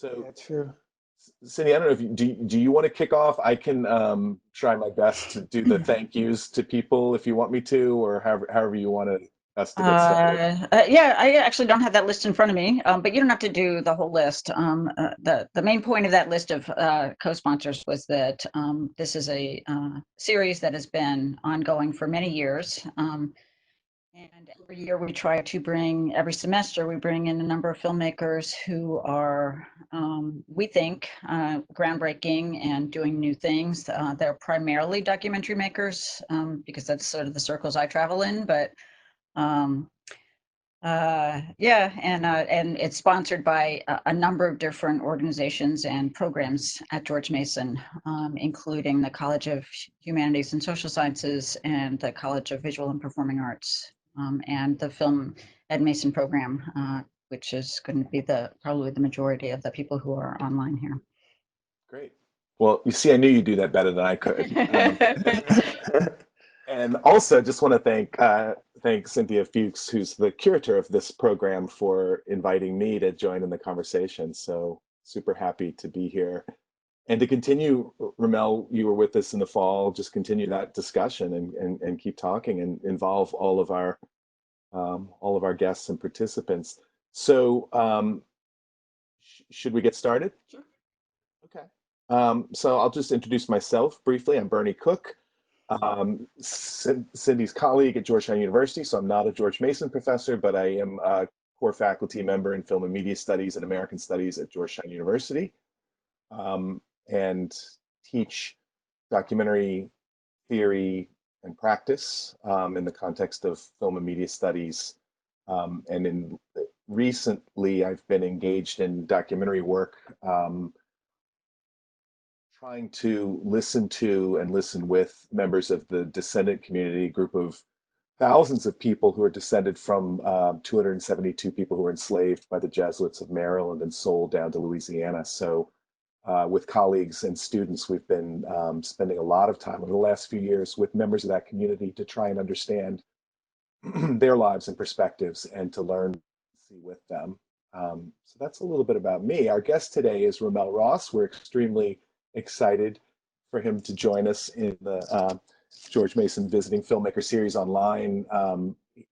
So, Yeah, true. Cindy, I don't know if do you want to kick off? I can try my best to do the thank yous to people if you want me to, or however you want us to get started. Yeah, I actually don't have that list in front of me, but you don't have to do the whole list. The main point of that list of co-sponsors was that this is a series that has been ongoing for many years. And every year we try to bring, every semester, we bring in a number of filmmakers who are, we think, groundbreaking and doing new things. They're primarily documentary makers because that's sort of the circles I travel in, but um, yeah, and it's sponsored by a number of different organizations and programs at George Mason, including the College of Humanities and Social Sciences and the College of Visual and Performing Arts, and the Film at Mason program, which is going to be probably the majority of the people who are online here. Great. Well, you see, I knew you'd do that better than I could. And also, just want to thank Cynthia Fuchs, who's the curator of this program, for inviting me to join in the conversation. So super happy to be here and to continue. RaMell, you were with us in the fall. Just continue that discussion and keep talking and involve all of our guests and participants. So should we get started? Sure. Okay. So I'll just introduce myself briefly. I'm Bernie Cook, Cindy's colleague at Georgetown University. So I'm not a George Mason professor, but I am a core faculty member in film and media studies and American studies at Georgetown University, and teach documentary theory and practice in the context of film and media studies. And in recently, I've been engaged in documentary work, trying to listen to and listen with members of the descendant community, group of thousands of people who are descended from 272 people who were enslaved by the Jesuits of Maryland and sold down to Louisiana. So with colleagues and students, we've been spending a lot of time over the last few years with members of that community to try and understand their lives and perspectives and to learn see with them. So that's a little bit about me. Our guest today is RaMell Ross. We're extremely excited for him to join us in the George Mason Visiting Filmmaker Series online. He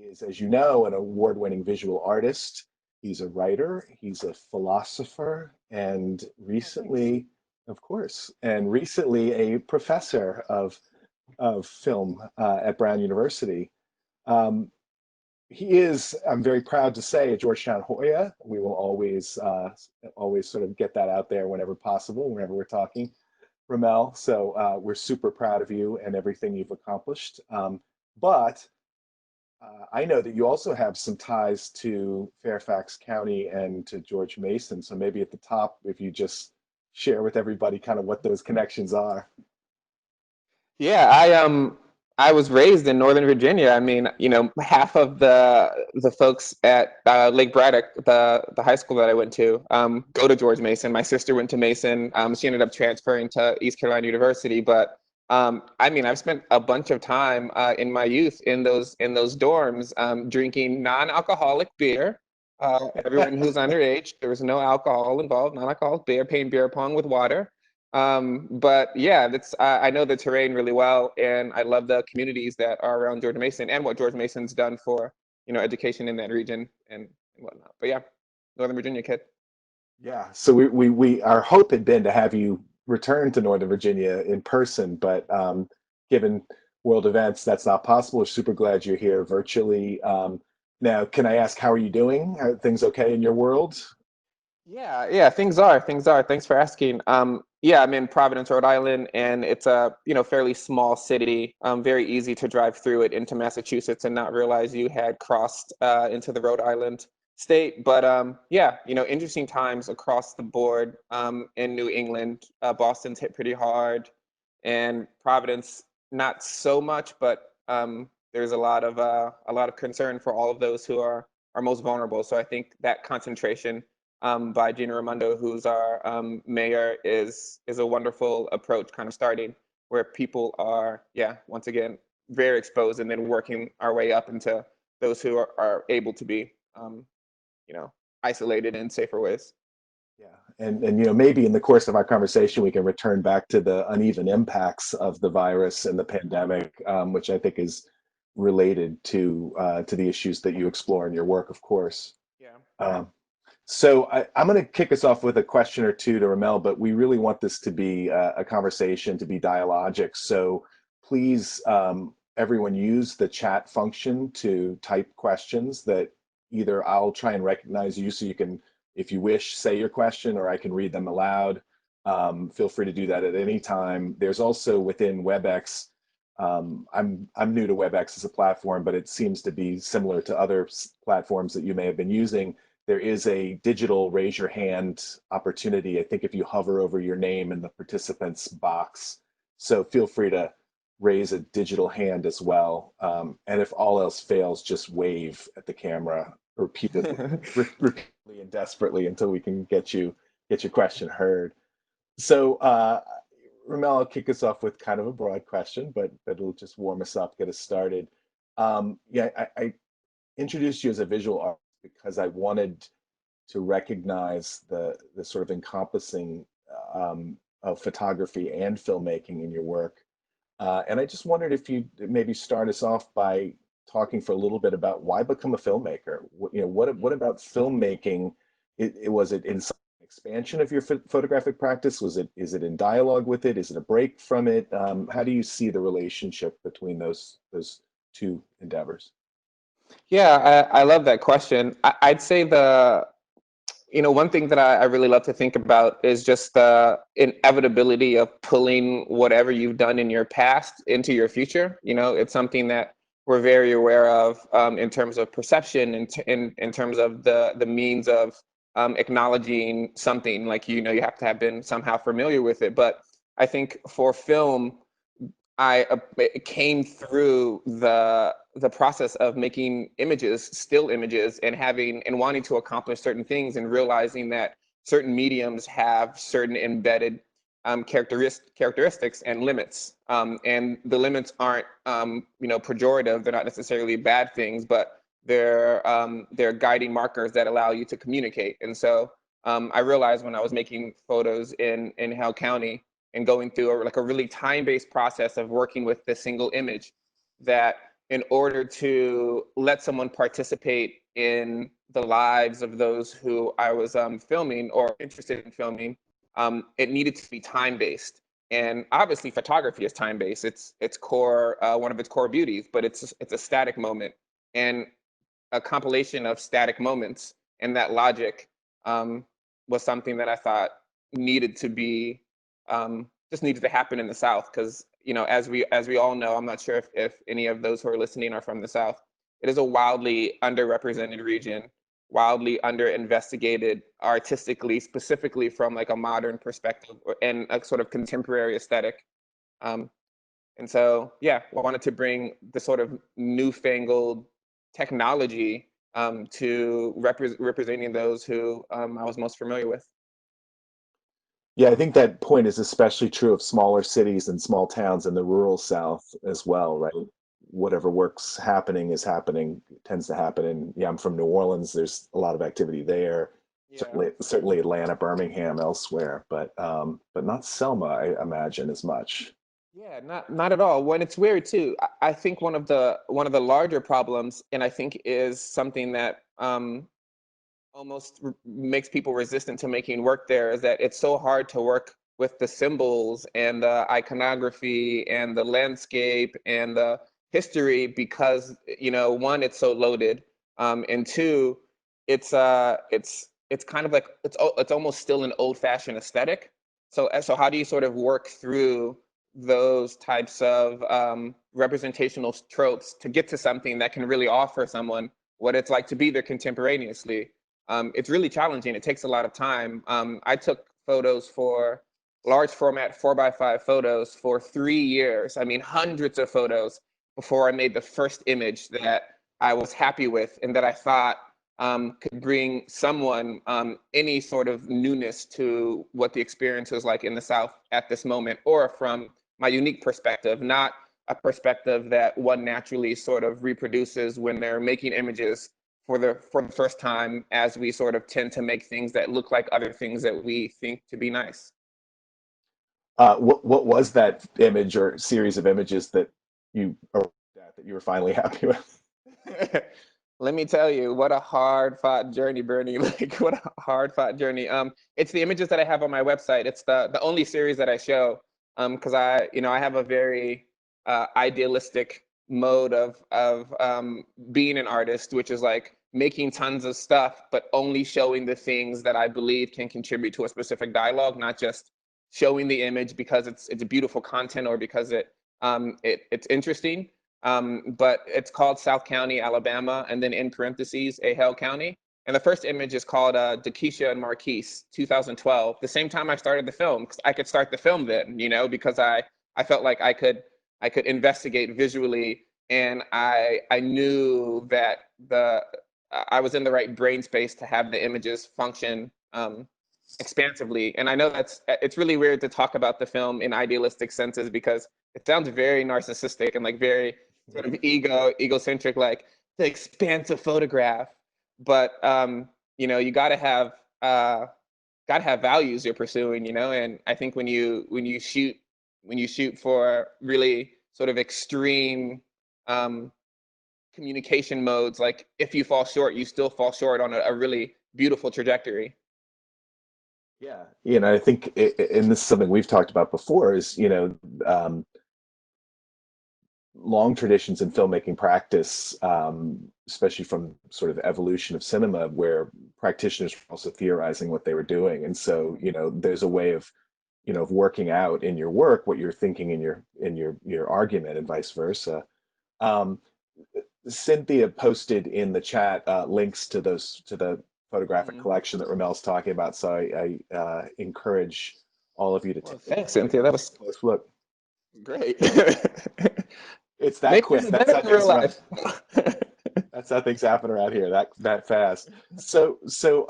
is, as you know, an award-winning visual artist. He's a writer, he's a philosopher, and recently, of course, and recently a professor of film at Brown University. Um, he is, I'm very proud to say, a Georgetown Hoya. We will always sort of get that out there whenever possible, whenever we're talking, RaMell. So we're super proud of you and everything you've accomplished. But I know that you also have some ties to Fairfax County and to George Mason. So maybe at the top, if you just share with everybody kind of what those connections are. Yeah, I was raised in Northern Virginia. I mean, half of the folks at Lake Braddock, the high school that I went to, go to George Mason. My sister went to Mason. She ended up transferring to East Carolina University, but I mean, I've spent a bunch of time in my youth in those dorms, drinking non-alcoholic beer. Everyone who's underage, there was no alcohol involved, non-alcoholic beer, playing beer pong with water. But yeah, that's I know the terrain really well, and I love the communities that are around George Mason and what George Mason's done for education in that region and whatnot. But yeah, Northern Virginia kid. Yeah, so we our hope had been to have you return to Northern Virginia in person, but given world events, that's not possible. We're super glad you're here virtually. Now, can I ask, how are you doing? Are things okay in your world? Yeah, things are. Thanks for asking. Yeah, I'm in Providence, Rhode Island, and it's a fairly small city. Very easy to drive through it into Massachusetts and not realize you had crossed into the Rhode Island state. But yeah, interesting times across the board in New England. Boston's hit pretty hard, and Providence not so much, but there's a lot of concern for all of those who are most vulnerable. So I think that concentration by Gina Raimondo, who's our mayor, is a wonderful approach, kind of starting where people are, yeah, once again, very exposed, and then working our way up into those who are able to be, you know, isolated in safer ways. Yeah, and maybe in the course of our conversation we can return back to the uneven impacts of the virus and the pandemic, which I think is related to the issues that you explore in your work, of course. Yeah. Um, so I'm going to kick us off with a question or two to RaMell, but we really want this to be a conversation, to be dialogic. So please, everyone, use the chat function to type questions that either I'll try and recognize you so you can, if you wish, say your question, or I can read them aloud. Feel free to do that at any time. There's also within WebEx, I'm new to WebEx as a platform, but it seems to be similar to other platforms that you may have been using. There is a digital raise your hand opportunity, I think, if you hover over your name in the participants box. So feel free to raise a digital hand as well. And if all else fails, just wave at the camera repeatedly, repeatedly and desperately until we can get your question heard. So RaMell, I'll kick us off with kind of a broad question, but it'll just warm us up, get us started. Yeah, I introduced you as a visual artist because I wanted to recognize the sort of encompassing of photography and filmmaking in your work. And I just wondered if you maybe start us off by talking for a little bit about why become a filmmaker. What about filmmaking? Was it in some expansion of your photographic practice? Is it in dialogue with it? Is it a break from it? How do you see the relationship between those two endeavors? Yeah, I love that question. I'd say one thing that I really love to think about is just the inevitability of pulling whatever you've done in your past into your future. It's something that we're very aware of in terms of perception and in terms of the means of acknowledging something. Like, you have to have been somehow familiar with it. But I think for film, it came through the process of making images, still images, and wanting to accomplish certain things, and realizing that certain mediums have certain embedded characteristics and limits. And the limits aren't pejorative. They're not necessarily bad things, but they're guiding markers that allow you to communicate. And so I realized when I was making photos in Hale County and going through a really time-based process of working with this single image, that in order to let someone participate in the lives of those who I was filming or interested in filming, it needed to be time-based. And obviously photography is time-based. It's core, one of its core beauties, but it's a static moment. And a compilation of static moments and that logic was something that I thought needed to be just needed to happen in the South, because as we all know, I'm not sure if any of those who are listening are from the South. It is a wildly underrepresented region, wildly under-investigated artistically, specifically from like a modern perspective and a sort of contemporary aesthetic. Um, and so, yeah, I wanted to bring the sort of newfangled technology to representing those who I was most familiar with. Yeah, I think that point is especially true of smaller cities and small towns in the rural South as well, right? Whatever work's happening is happening, tends to happen. And yeah, I'm from New Orleans. There's a lot of activity there. Yeah. Certainly Atlanta, Birmingham, elsewhere, but not Selma, I imagine, as much. Yeah, not at all. When it's weird too. I think one of the larger problems, and I think is something that almost makes people resistant to making work there, is that it's so hard to work with the symbols and the iconography and the landscape and the history, because one, it's so loaded, and two, it's kind of like it's almost still an old-fashioned aesthetic. So how do you sort of work through those types of representational tropes to get to something that can really offer someone what it's like to be there contemporaneously? It's really challenging. It takes a lot of time. I took photos for large format 4x5 photos for 3 years. I mean, hundreds of photos before I made the first image that I was happy with and that I thought could bring someone any sort of newness to what the experience was like in the South at this moment, or from my unique perspective, not a perspective that one naturally sort of reproduces when they're making images for the first time, as we sort of tend to make things that look like other things that we think to be nice. What was that image or series of images that you that you were finally happy with? Let me tell you, what a hard fought journey, Bernie. Like, what a hard fought journey. It's the images that I have on my website. It's the only series that I show, because I have a very idealistic mode of being an artist, which is like making tons of stuff, but only showing the things that I believe can contribute to a specific dialogue, not just showing the image because it's beautiful content or because it's interesting. But it's called South County, Alabama, and then in parentheses, a Hale County. And the first image is called Dakisha and Marquise, 2012, the same time I started the film, because I could start the film then, because I felt like I could investigate visually, and I knew that I was in the right brain space to have the images function expansively. And I know it's really weird to talk about the film in idealistic senses because it sounds very narcissistic and like very sort of egocentric, like the expansive photograph. But you gotta have values you're pursuing, and I think when you shoot for really sort of extreme communication modes, like if you fall short, you still fall short on a really beautiful trajectory. Yeah, I think, and this is something we've talked about before, is long traditions in filmmaking practice, especially from sort of evolution of cinema, where practitioners were also theorizing what they were doing, and so there's a way of of working out in your work what you're thinking in your argument, and vice versa. Um, Cynthia posted in the chat links to the photographic collection that RaMell's talking about, so I encourage all of you to Well, take thanks, Cynthia. That was a close look. great. It's that Maybe quick. even That's better how in real things run. life. That's how things happen around here, that fast. So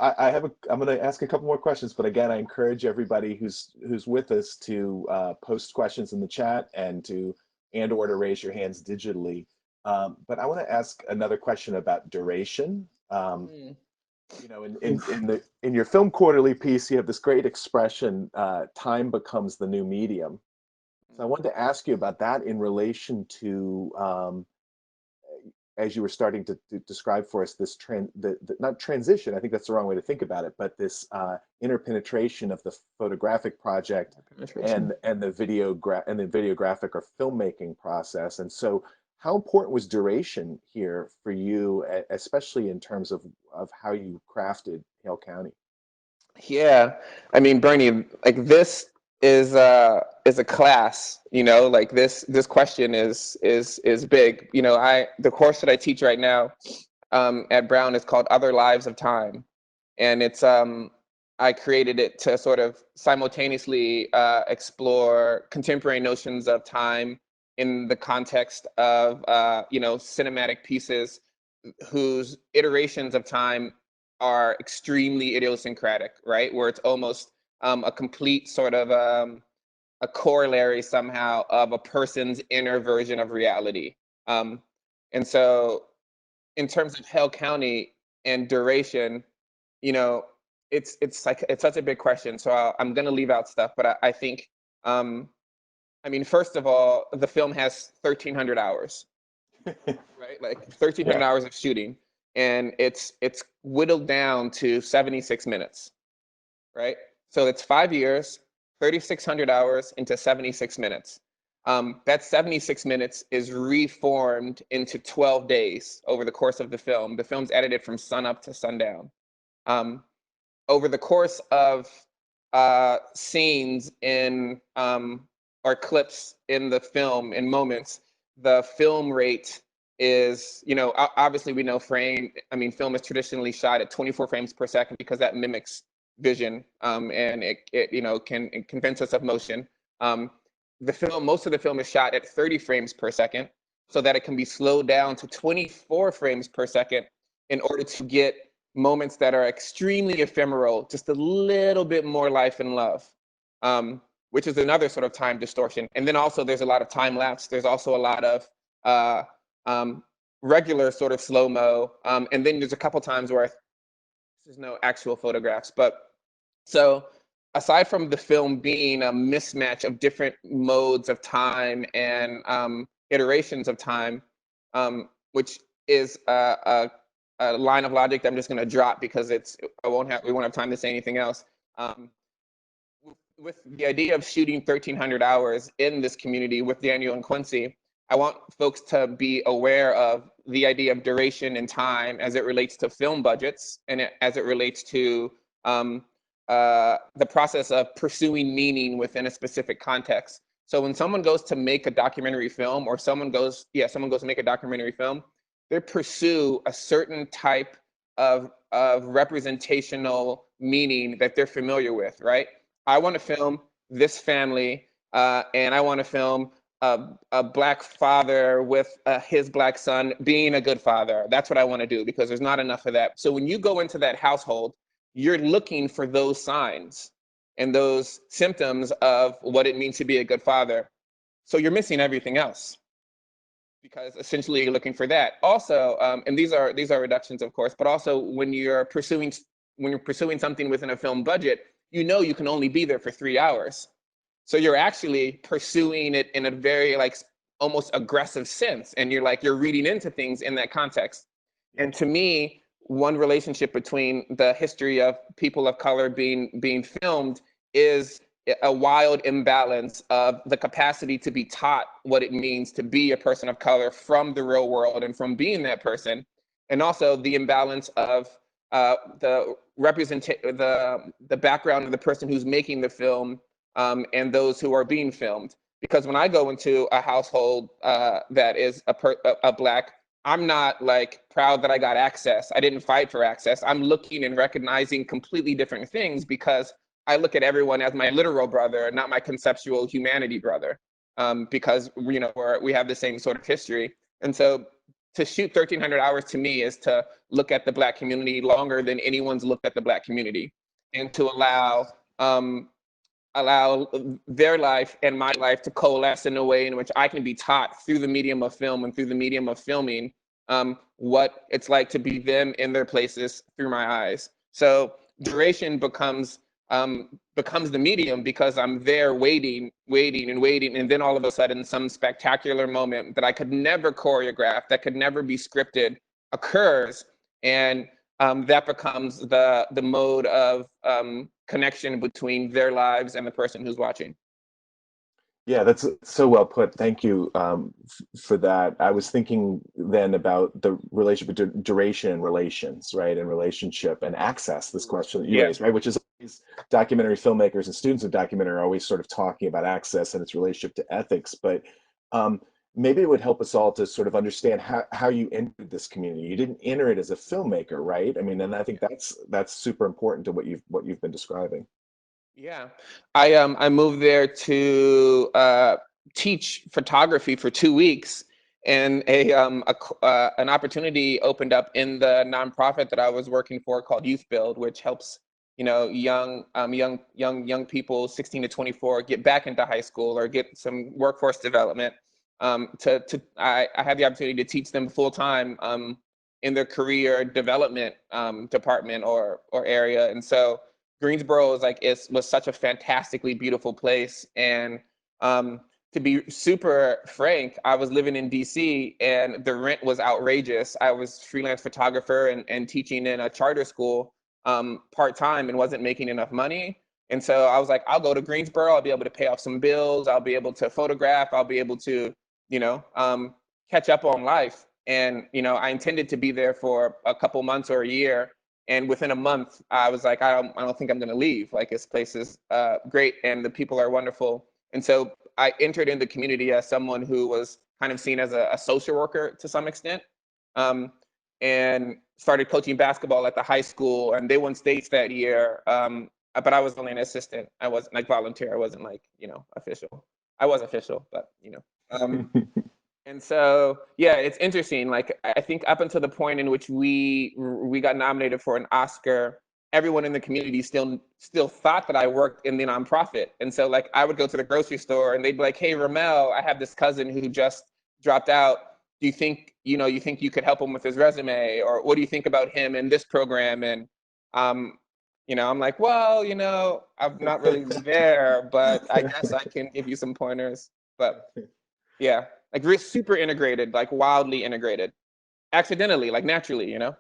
I'm going to ask a couple more questions, but again, I encourage everybody who's with us to post questions in the chat and or to raise your hands digitally. But I want to ask another question about duration. In your film quarterly piece, you have this great expression, "Time becomes the new medium." So I wanted to ask you about that in relation to, as you were starting to describe for us this not transition, I think that's the wrong way to think about it, but this interpenetration of the photographic project and the videographic or filmmaking process. And so how important was duration here for you, especially in terms of how you crafted Hale County? Yeah, I mean, Bernie, like this is a class, like this question is big. The course that I teach right now at Brown is called Other Lives of Time, and it's I created it to sort of simultaneously explore contemporary notions of time in the context of cinematic pieces whose iterations of time are extremely idiosyncratic, right? Where it's almost a complete sort of a corollary somehow of a person's inner version of reality. And so in terms of Hale County and duration, it's such a big question. So I'm going to leave out stuff, but I think, I mean, first of all, the film has 1,300 hours, right? Like 1,300 Yeah. hours of shooting, and it's whittled down to 76 minutes, right? So it's 5 years, 3,600 hours into 76 minutes. That 76 minutes is reformed into 12 days over the course of the film. The film's edited from sunup to sundown. Over the course of scenes in or clips in the film, in moments, the film rate is, obviously we know film is traditionally shot at 24 frames per second because that mimics vision, and it can convince us of motion. Most of the film is shot at 30 frames per second so that it can be slowed down to 24 frames per second in order to get moments that are extremely ephemeral, just a little bit more life and love, which is another sort of time distortion. And then also there's a lot of time lapse. There's also a lot of regular sort of slow-mo. And then there's a couple times where there's no actual photographs. But so aside from the film being a mismatch of different modes of time and iterations of time, which is a line of logic that I'm just going to drop because we won't have time to say anything else. With the idea of shooting 1,300 hours in this community with Daniel and Quincy, I want folks to be aware of the idea of duration and time as it relates to film budgets and as it relates to the process of pursuing meaning within a specific context. So when someone goes to make a documentary film, or someone goes to make a documentary film, they pursue a certain type of representational meaning that they're familiar with, right? I want to film this family, and I want to film a Black father with his Black son being a good father. That's what I want to do, because there's not enough of that. So when you go into that household, you're looking for those signs and those symptoms of what it means to be a good father. So you're missing everything else, because essentially you're looking for that. Also, and these are reductions, of course, but also when you're pursuing something within a film budget, you can only be there for 3 hours. So you're actually pursuing it in a very almost aggressive sense, and you're reading into things in that context. And to me, one relationship between the history of people of color being filmed is a wild imbalance of the capacity to be taught what it means to be a person of color from the real world and from being that person, and also the imbalance of the background of the person who's making the film and those who are being filmed. Because when I go into a household that is a Black, I'm not proud that I got access. I didn't fight for access. I'm looking and recognizing completely different things, because I look at everyone as my literal brother, not my conceptual humanity brother, because we have the same sort of history. And so to shoot 1,300 hours to me is to look at the Black community longer than anyone's looked at the Black community, and to allow their life and my life to coalesce in a way in which I can be taught through the medium of film and through the medium of filming what it's like to be them in their places through my eyes. So duration becomes the medium, because I'm there waiting, and then all of a sudden some spectacular moment that I could never choreograph, that could never be scripted, occurs, and that becomes the mode of connection between their lives and the person who's watching. Yeah, that's so well put. Thank you for that. I was thinking then about the relationship between duration and relations, right? And relationship and access, this question that you raised, right? Which is always, documentary filmmakers and students of documentary are always sort of talking about access and its relationship to ethics. But maybe it would help us all to sort of understand how you entered this community. You didn't enter it as a filmmaker, right? I mean, and I think that's super important to what you've been describing. Yeah, I moved there to teach photography for 2 weeks, and an opportunity opened up in the nonprofit that I was working for called Youth Build, which helps young people 16 to 24 get back into high school or get some workforce development. I had the opportunity to teach them full time in their career development department or area, and so Greensboro was such a fantastically beautiful place. And to be super frank, I was living in DC and the rent was outrageous. I was freelance photographer and teaching in a charter school part-time and wasn't making enough money. And so I was like, I'll go to Greensboro. I'll be able to pay off some bills. I'll be able to photograph. I'll be able to, catch up on life. And, I intended to be there for a couple months or a year. And within a month, I was like, I don't think I'm going to leave. This place is great, and the people are wonderful. And so I entered in the community as someone who was kind of seen as a social worker to some extent, and started coaching basketball at the high school. And they won states that year, but I was only an assistant. I wasn't volunteer. I wasn't official. I was official, but And so, yeah, it's interesting. I think up until the point in which we got nominated for an Oscar, everyone in the community still thought that I worked in the nonprofit. And so, I would go to the grocery store and they'd be like, "Hey, RaMell, I have this cousin who just dropped out. Do you think you know, you think you could help him with his resume, or what do you think about him in this program? And you know, I'm like, well, you know, I'm not really there, but I guess I can give you some pointers. But yeah, like we're super integrated, like wildly integrated, accidentally, like naturally, you know?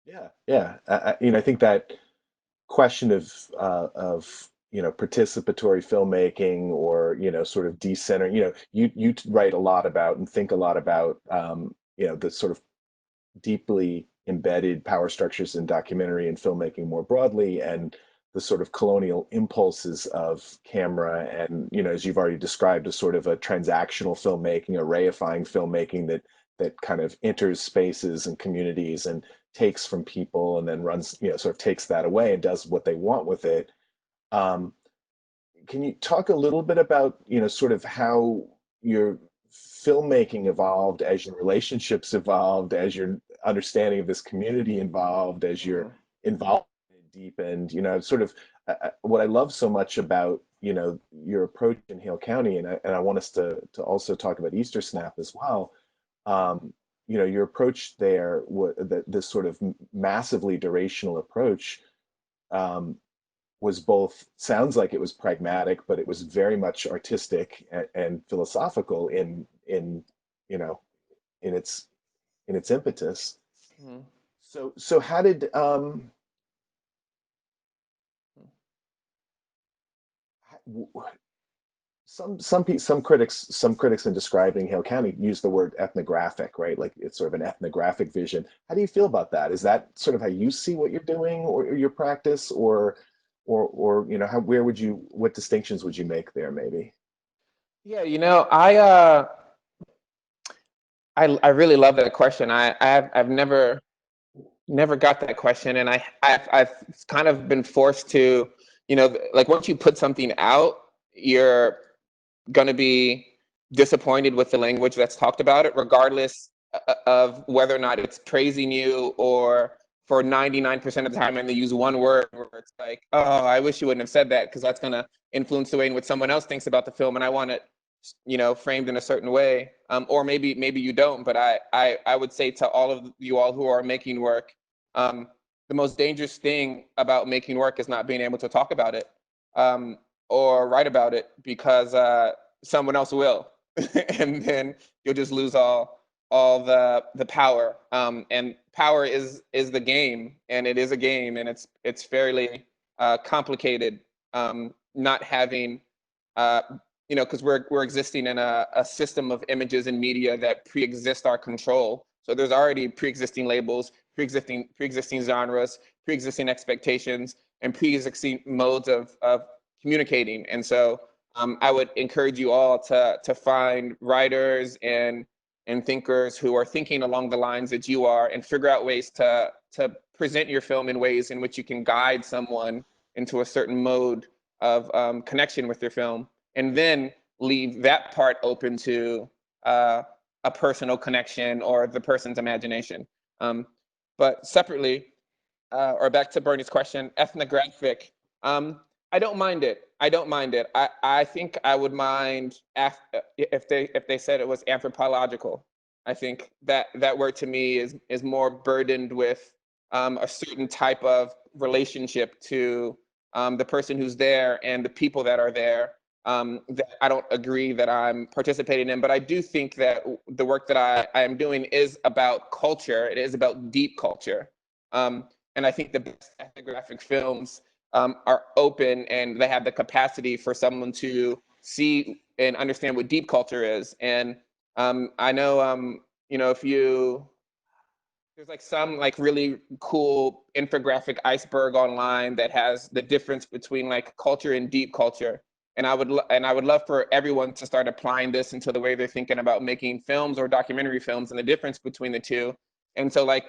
Yeah, yeah. You know, I think that question of you know, participatory filmmaking, or you know, sort of decenter. You know, you write a lot about and think a lot about you know, the sort of deeply embedded power structures in documentary and filmmaking more broadly, and the sort of colonial impulses of camera, and you know, as you've already described, a sort of a transactional filmmaking, a reifying filmmaking that kind of enters spaces and communities and takes from people and then runs, you know, sort of takes that away and does what they want with it. um, can you talk a little bit about, you know, sort of how your filmmaking evolved, as your relationships evolved, as your understanding of this community evolved, as your Mhm. involvement deepened? You know, sort of what I love so much about, you know, your approach in Hale County, and I want us to also talk about Easter Snap as well. You know, your approach there, this sort of massively durational approach, um, was both, sounds like it was pragmatic, but it was very much artistic and philosophical in you know, in its impetus. Mhm. So how did some critics in describing Hale County use the word ethnographic, right? Like it's sort of an ethnographic vision. How do you feel about that? Is that sort of how you see what you're doing, or your practice, or you know, how, where would you, what distinctions would you make there, maybe? Yeah, you know, I really love that question. I've never got that question, and I've kind of been forced to, you know, like once you put something out, you're gonna be disappointed with the language that's talked about it, regardless of whether or not it's praising you, or for 99% of the time, and they use one word where it's like, oh, I wish you wouldn't have said that, because that's gonna influence the way in which someone else thinks about the film, and I want it, you know, framed in a certain way. Or maybe you don't, but I would say to all of you all who are making work, um, the most dangerous thing about making work is not being able to talk about it, um, or write about it, because someone else will, and then you'll just lose all the power. And power is the game, and it is a game, and it's fairly complicated. Not having you know, because we're existing in a system of images and media that pre-exist our control. So there's already pre-existing labels, pre-existing genres, pre-existing expectations, and pre-existing modes of communicating. And so I would encourage you all to find writers and thinkers who are thinking along the lines that you are, and figure out ways to present your film in ways in which you can guide someone into a certain mode of connection with your film, and then leave that part open to a personal connection or the person's imagination. Um, but separately, or back to Bernie's question, ethnographic. I don't mind it. I don't mind it. I think I would mind if they said it was anthropological. I think that word to me is more burdened with a certain type of relationship to the person who's there and the people that are there, that I don't agree that I'm participating in. But I do think that the work that I am doing is about culture. It is about deep culture. And I think the best ethnographic films are open, and they have the capacity for someone to see and understand what deep culture is. And I know, you know, if you, there's like some like really cool infographic iceberg online that has the difference between like culture and deep culture. And I would love for everyone to start applying this into the way they're thinking about making films or documentary films, and the difference between the two. And so like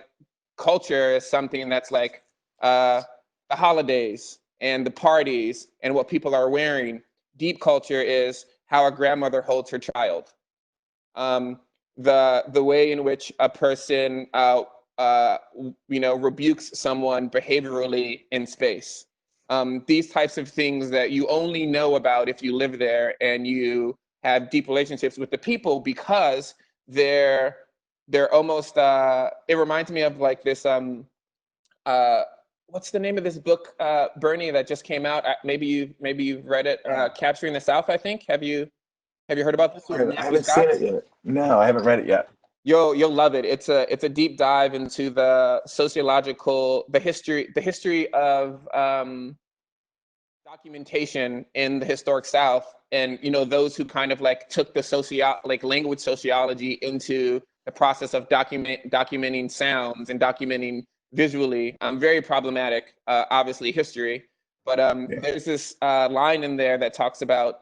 culture is something that's like uh, the holidays and the parties and what people are wearing. Deep culture is how a grandmother holds her child. Um, the way in which a person you know, rebukes someone behaviorally in space. These types of things that you only know about if you live there and you have deep relationships with the people, because they're they're almost, it reminds me of like this, what's the name of this book, Bernie, that just came out? Maybe you've read it, Capturing the South, I think. Have you heard about this with I Matthew haven't seen Scott? it yet. No, I haven't read it yet. You'll love it. It's a deep dive into the history of documentation in the historic South, and those who kind of like took the language sociology into the process of documenting sounds and documenting visually. Very problematic, obviously history, but there's this line in there that talks about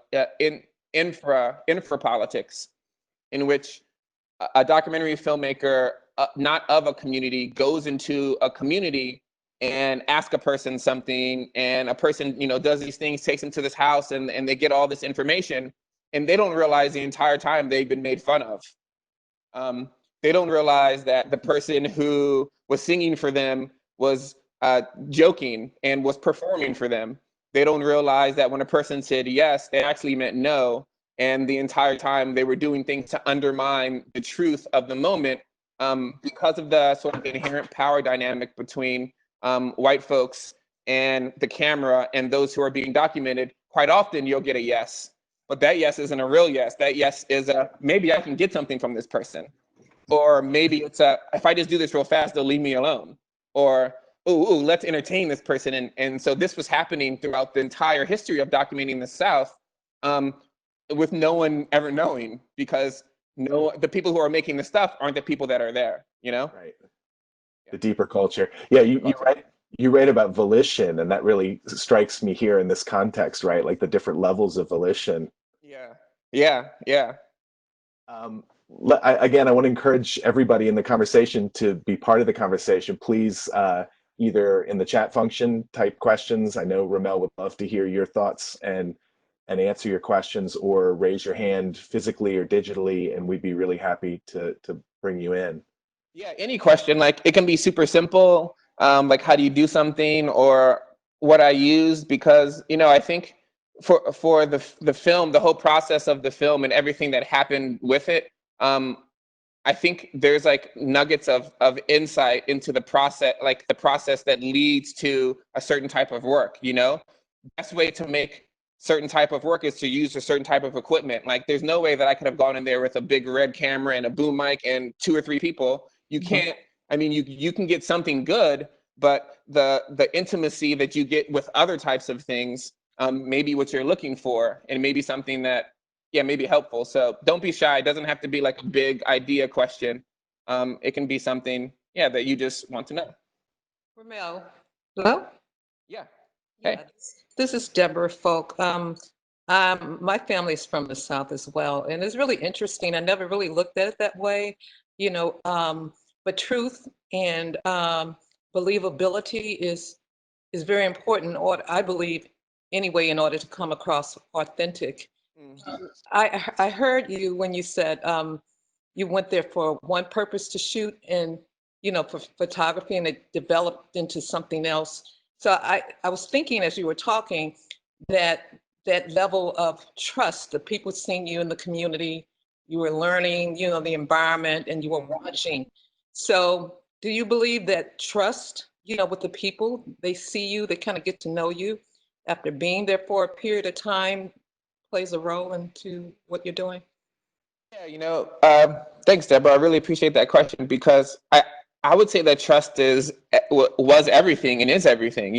infra politics, in which a documentary filmmaker, not of a community, goes into a community and asks a person something, and a person, does these things, takes them to this house, and they get all this information, and they don't realize the entire time they've been made fun of. They don't realize that the person who was singing for them was joking and was performing for them. They don't realize that when a person said yes, they actually meant no. And the entire time they were doing things to undermine the truth of the moment, because of the sort of inherent power dynamic between white folks and the camera and those who are being documented. Quite often you'll get a yes, but that yes isn't a real yes. That yes is maybe I can get something from this person. Or maybe it's if I just do this real fast, they'll leave me alone. Or, ooh, let's entertain this person. And so this was happening throughout the entire history of documenting the South, with no one ever knowing, because the people who are making the stuff aren't the people that are there, Right. The deeper culture. Yeah, you write about volition, and that really strikes me here in this context, right? Like the different levels of volition. Yeah. Again, I want to encourage everybody in the conversation to be part of the conversation. Please, either in the chat function, type questions. I know RaMell would love to hear your thoughts and answer your questions, or raise your hand physically or digitally, and we'd be really happy to bring you in. Yeah, any question. Like, it can be super simple, like how do you do something, or what I use, because I think for the film, the whole process of the film and everything that happened with it, I think there's like nuggets of insight into the process, like the process that leads to a certain type of work. Best way to make certain type of work is to use a certain type of equipment. Like, there's no way that I could have gone in there with a big red camera and a boom mic and 2 or 3 people. You can't. I mean, you can get something good, but the intimacy that you get with other types of things, maybe what you're looking for, and maybe something that, may be helpful. So don't be shy. It doesn't have to be like a big idea question. It can be something, that you just want to know. RaMell, hello? Yeah. Hey. Yeah, this is Deborah Folk. My family is from the South as well, and it's really interesting. I never really looked at it that way, but truth and believability is very important, or I believe anyway, in order to come across authentic. I heard you when you said you went there for one purpose to shoot, and for photography, and it developed into something else. So I was thinking as you were talking that level of trust, the people seeing you in the community, you were learning, the environment, and you were watching. So do you believe that trust, with the people, they see you, they kind of get to know you after being there for a period of time, plays a role into what you're doing? Yeah, thanks, Deborah. I really appreciate that question, because I would say that trust was everything and is everything,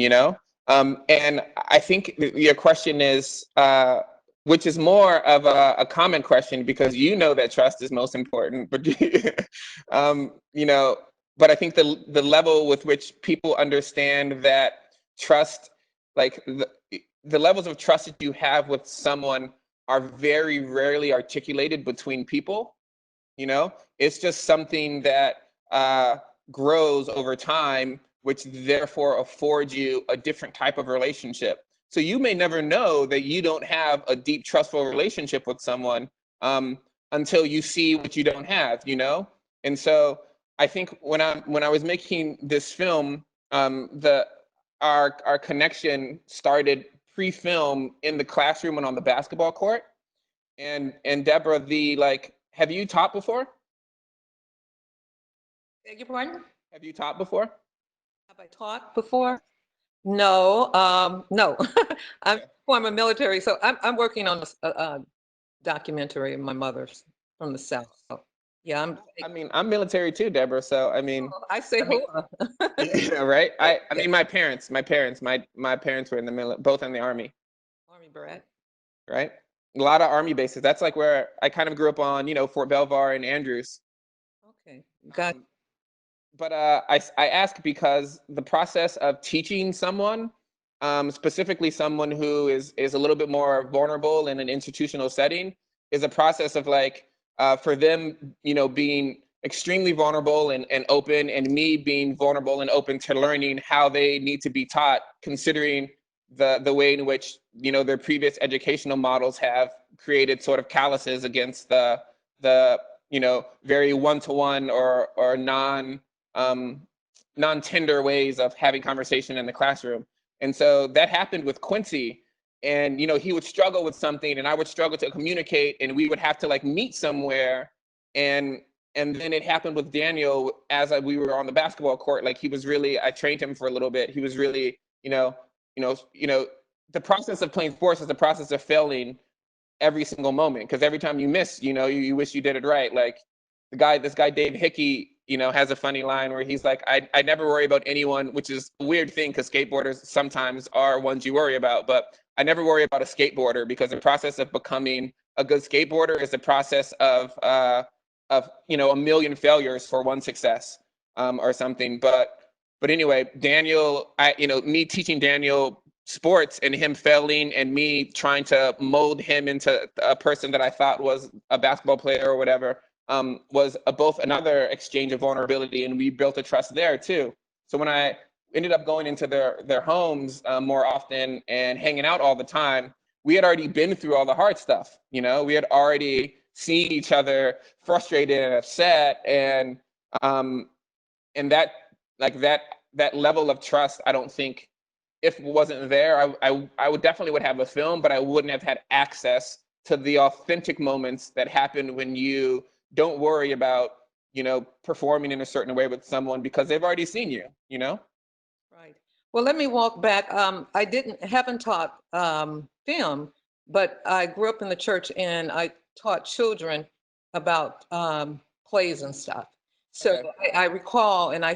and I think your question is, which is more of a common question, because that trust is most important, but but I think the level with which people understand that trust, like the levels of trust that you have with someone, are very rarely articulated between people. It's just something that grows over time, which therefore affords you a different type of relationship. So you may never know that you don't have a deep, trustful relationship with someone, until you see what you don't have. And so I think when I was making this film, our connection started pre-film in the classroom and on the basketball court. And Deborah, have you taught before? Beg your pardon? Have you taught before? Have I taught before? No, no. I'm Okay. former military, so I'm working on a documentary of my mother's from the South. So, yeah, I mean, I'm military too, Deborah. So I mean, I say I mean, who? you know, right? I Yeah. mean, my parents were in the both in the Army, Army brat. right? A lot of Army bases. That's like where I kind of grew up on, you know, Fort Belvoir and Andrews. Okay, got. But I ask because the process of teaching someone, specifically someone who is a little bit more vulnerable in an institutional setting, is a process of like for them, you know, being extremely vulnerable and open, and me being vulnerable and open to learning how they need to be taught, considering the way in which, you know, their previous educational models have created sort of calluses against the you know, very one-to-one or non-tender ways of having conversation in the classroom. And so that happened with Quincy. And, you know, he would struggle with something and I would struggle to communicate, and we would have to like meet somewhere. And then it happened with Daniel as we were on the basketball court. Like I trained him for a little bit. He was really, the process of playing sports is the process of failing every single moment, because every time you miss, you know, you wish you did it right. Like this guy Dave Hickey, you know, has a funny line where he's like, I never worry about anyone, which is a weird thing because skateboarders sometimes are ones you worry about, but I never worry about a skateboarder, because the process of becoming a good skateboarder is the process of you know, a million failures for one success, or something. But anyway, Daniel, me teaching Daniel sports and him failing and me trying to mold him into a person that I thought was a basketball player or whatever, was both another exchange of vulnerability, and we built a trust there too. So when I ended up going into their homes more often and hanging out all the time, we had already been through all the hard stuff. You know, we had already seen each other frustrated and upset, um, and that level of trust, I don't think, if it wasn't there, I would definitely would have a film, but I wouldn't have had access to the authentic moments that happen when you don't worry about, you know, performing in a certain way with someone because they've already seen you, you know? Right. Well, let me walk back. I haven't taught film, but I grew up in the church and I taught children about plays and stuff. So Okay. I recall, and I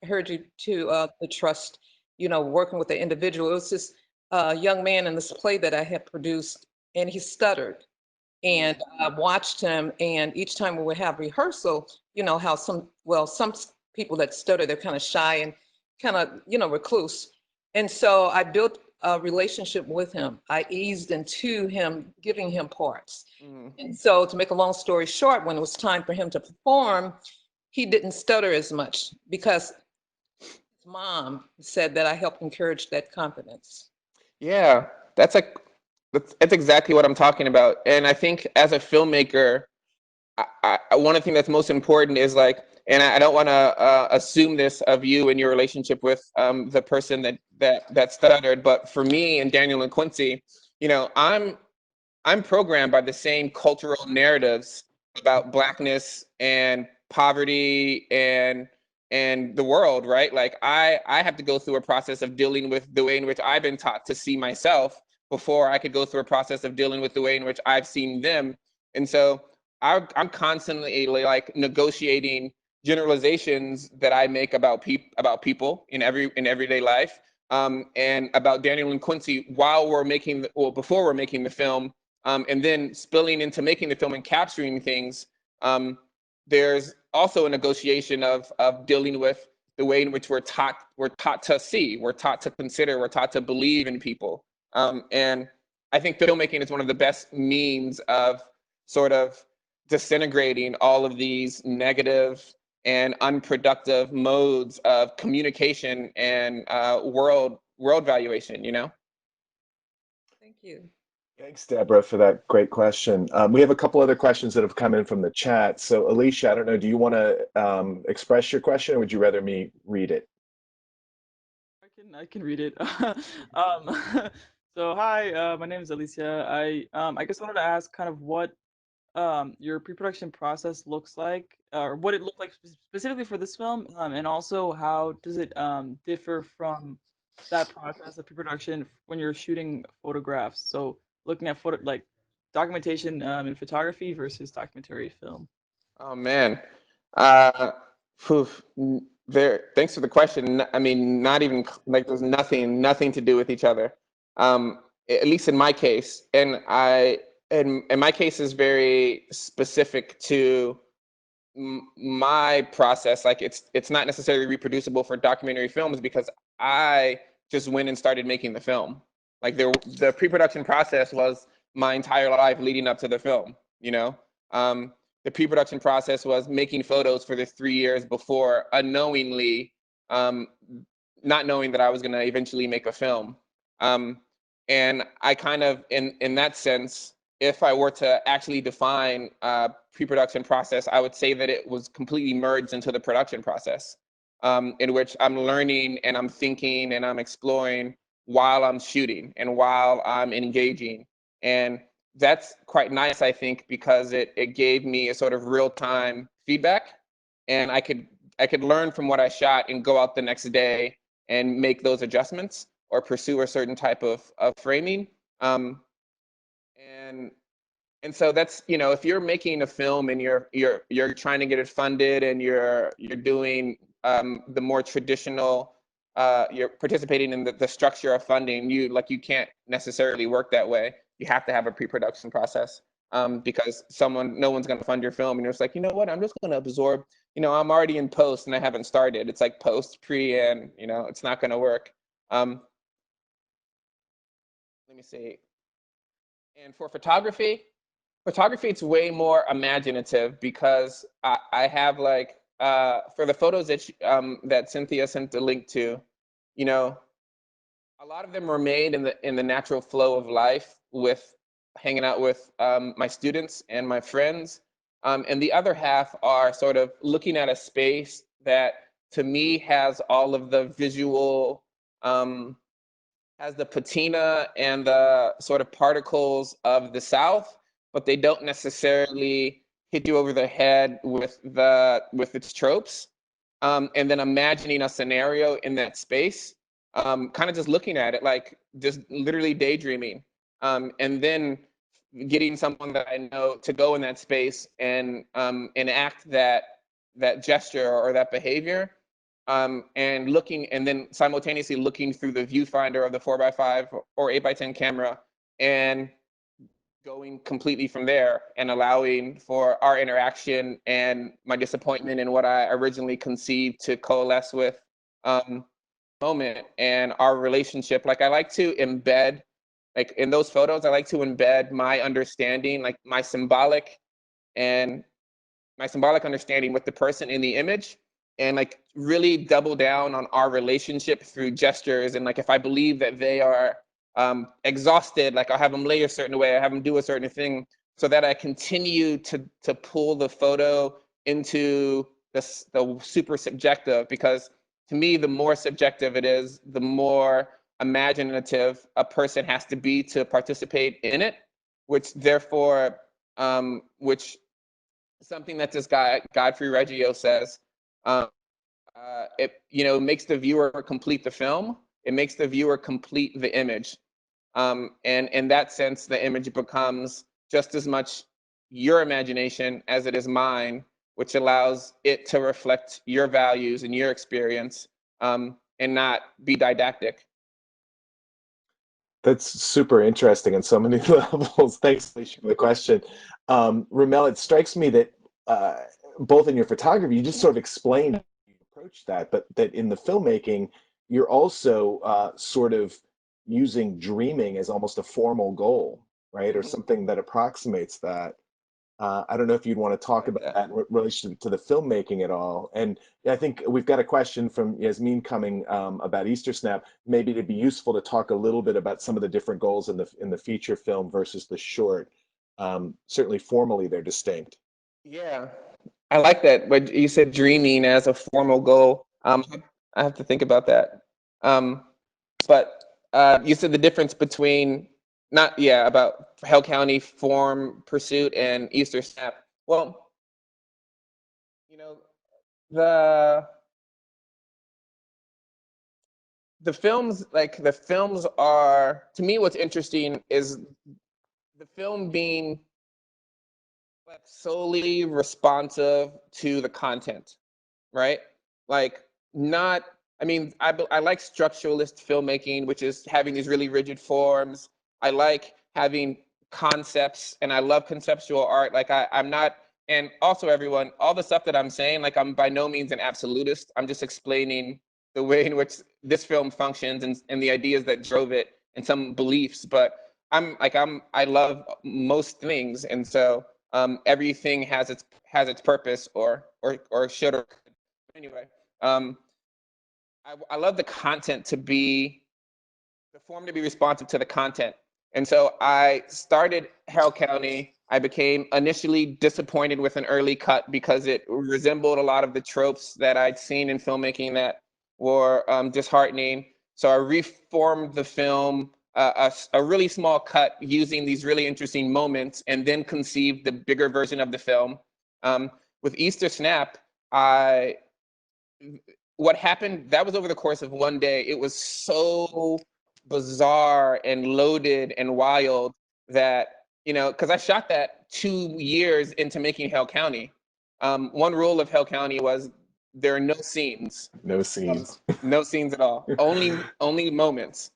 heard you to the trust, you know, working with the individual. It was this young man in this play that I had produced, and he stuttered. And I watched him, and each time we would have rehearsal, you know, how some people that stutter, they're kind of shy and kind of, you know, recluse. And so I built a relationship with him. I eased into him, giving him parts. And so to make a long story short, when it was time for him to perform, he didn't stutter as much because his mom said that I helped encourage that confidence. Yeah, that's like that's exactly what I'm talking about. And I think as a filmmaker, one of the things that's most important is like, and I don't want to assume this of you and your relationship with the person that stuttered, but for me and Daniel and Quincy, you know, I'm programmed by the same cultural narratives about blackness and poverty and the world, right? Like I have to go through a process of dealing with the way in which I've been taught to see myself before I could go through a process of dealing with the way in which I've seen them. And so I'm constantly like negotiating generalizations that I make about people in everyday life, and about Daniel and Quincy before we're making the film, and then spilling into making the film and capturing things. There's also a negotiation of dealing with the way in which we're taught to see, we're taught to consider, we're taught to believe in people. And I think filmmaking is one of the best means of sort of disintegrating all of these negative and unproductive modes of communication and world valuation, you know? Thank you. Thanks, Deborah, for that great question. We have a couple other questions that have come in from the chat. So, Alicia, I don't know, do you want to express your question, or would you rather me read it? I can read it. um, so hi, my name is Alicia. I guess I wanted to ask kind of what your pre-production process looks like, or what it looked like specifically for this film, and also how does it differ from that process of pre-production when you're shooting photographs? So looking at like documentation in photography versus documentary film. Oh man. Uh, phew, thanks for the question. I mean, not even like there's nothing to do with each other. At least in my case, and my case is very specific to my process. Like it's not necessarily reproducible for documentary films because I just went and started making the film. Like the pre-production process was my entire life leading up to the film, you know? The pre-production process was making photos for the 3 years before unknowingly, not knowing that I was gonna eventually make a film. And I kind of, in that sense, if I were to actually define pre-production process, I would say that it was completely merged into the production process, in which I'm learning and I'm thinking and I'm exploring while I'm shooting and while I'm engaging. And that's quite nice, I think, because it gave me a sort of real-time feedback, and I could learn from what I shot and go out the next day and make those adjustments or pursue a certain type of framing. And and so that's, you know, if you're making a film and you're trying to get it funded and you're doing the more traditional, you're participating in the structure of funding, you can't necessarily work that way. You have to have a pre-production process, because no one's going to fund your film and you're just like, you know what, I'm just going to absorb, you know, I'm already in post and I haven't started. It's like post, pre, and, you know, it's not going to work. Let me see. And for photography, it's way more imaginative because I have like for the photos that Cynthia sent the link to, you know, a lot of them were made in the natural flow of life with hanging out with my students and my friends, and the other half are sort of looking at a space that to me has all of the visual, has the patina and the sort of particles of the South, but they don't necessarily hit you over the head with its tropes. And then imagining a scenario in that space, kind of just looking at it, like just literally daydreaming, and then getting someone that I know to go in that space and enact that gesture or that behavior, and then simultaneously looking through the viewfinder of the 4x5 or 8x10 camera and going completely from there and allowing for our interaction and my disappointment in what I originally conceived to coalesce with moment and our relationship. Like I like to embed, like in those photos, I like to embed my understanding, like my symbolic understanding with the person in the image, and like really double down on our relationship through gestures. And like if I believe that they are exhausted, like I'll have them lay a certain way, I have them do a certain thing, so that I continue to pull the photo into the super subjective, because to me, the more subjective it is, the more imaginative a person has to be to participate in it, which therefore, which something that this guy Godfrey Reggio says, it, you know, makes the viewer complete the film. It makes the viewer complete the image, and in that sense, the image becomes just as much your imagination as it is mine, which allows it to reflect your values and your experience, and not be didactic. That's super interesting on so many levels. Thanks, Alicia, for the question. RaMell, it strikes me that both in your photography, you just sort of explained how you approach that, but that in the filmmaking, you're also sort of using dreaming as almost a formal goal, right? Or something that approximates that. I don't know if you'd want to talk about that in relation to the filmmaking at all. And I think we've got a question from Yasmin coming about Easter Snap. Maybe it'd be useful to talk a little bit about some of the different goals in the feature film versus the short. Certainly formally, they're distinct. Yeah, I like that. But you said dreaming as a formal goal. I have to think about that. But you said the difference between about Hale County, Form, Pursuit, and Easter Snap. Well, you know, the films are, to me, what's interesting is the film being like solely responsive to the content, right? Like not, I mean, I like structuralist filmmaking, which is having these really rigid forms. I like having concepts, and I love conceptual art. Like I'm not, and also everyone, all the stuff that I'm saying, like I'm by no means an absolutist. I'm just explaining the way in which this film functions and the ideas that drove it and some beliefs. But I love most things, and so everything has its purpose or should or could. Anyway, I love the content to be the form to be responsive to the content. And so I started Hale County. I became initially disappointed with an early cut because it resembled a lot of the tropes that I'd seen in filmmaking that were disheartening. So I reformed the film, a really small cut using these really interesting moments, and then conceived the bigger version of the film. With Easter Snap, what happened, that was over the course of one day. It was so bizarre and loaded and wild that, because I shot that 2 years into making Hale County. One rule of Hale County was there are no scenes. No scenes. No scenes at all. Only moments.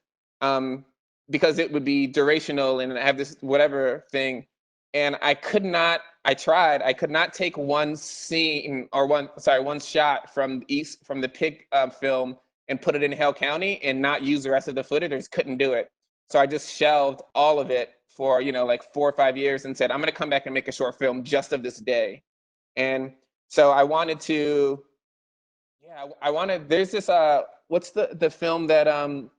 Because it would be durational and have this whatever thing. And I could not take one scene or one shot from the pig film and put it in Hale County and not use the rest of the footage. I just couldn't do it. So I just shelved all of it for, like 4 or 5 years and said, I'm going to come back and make a short film just of this day. And so I wanted to, there's this, what's the film that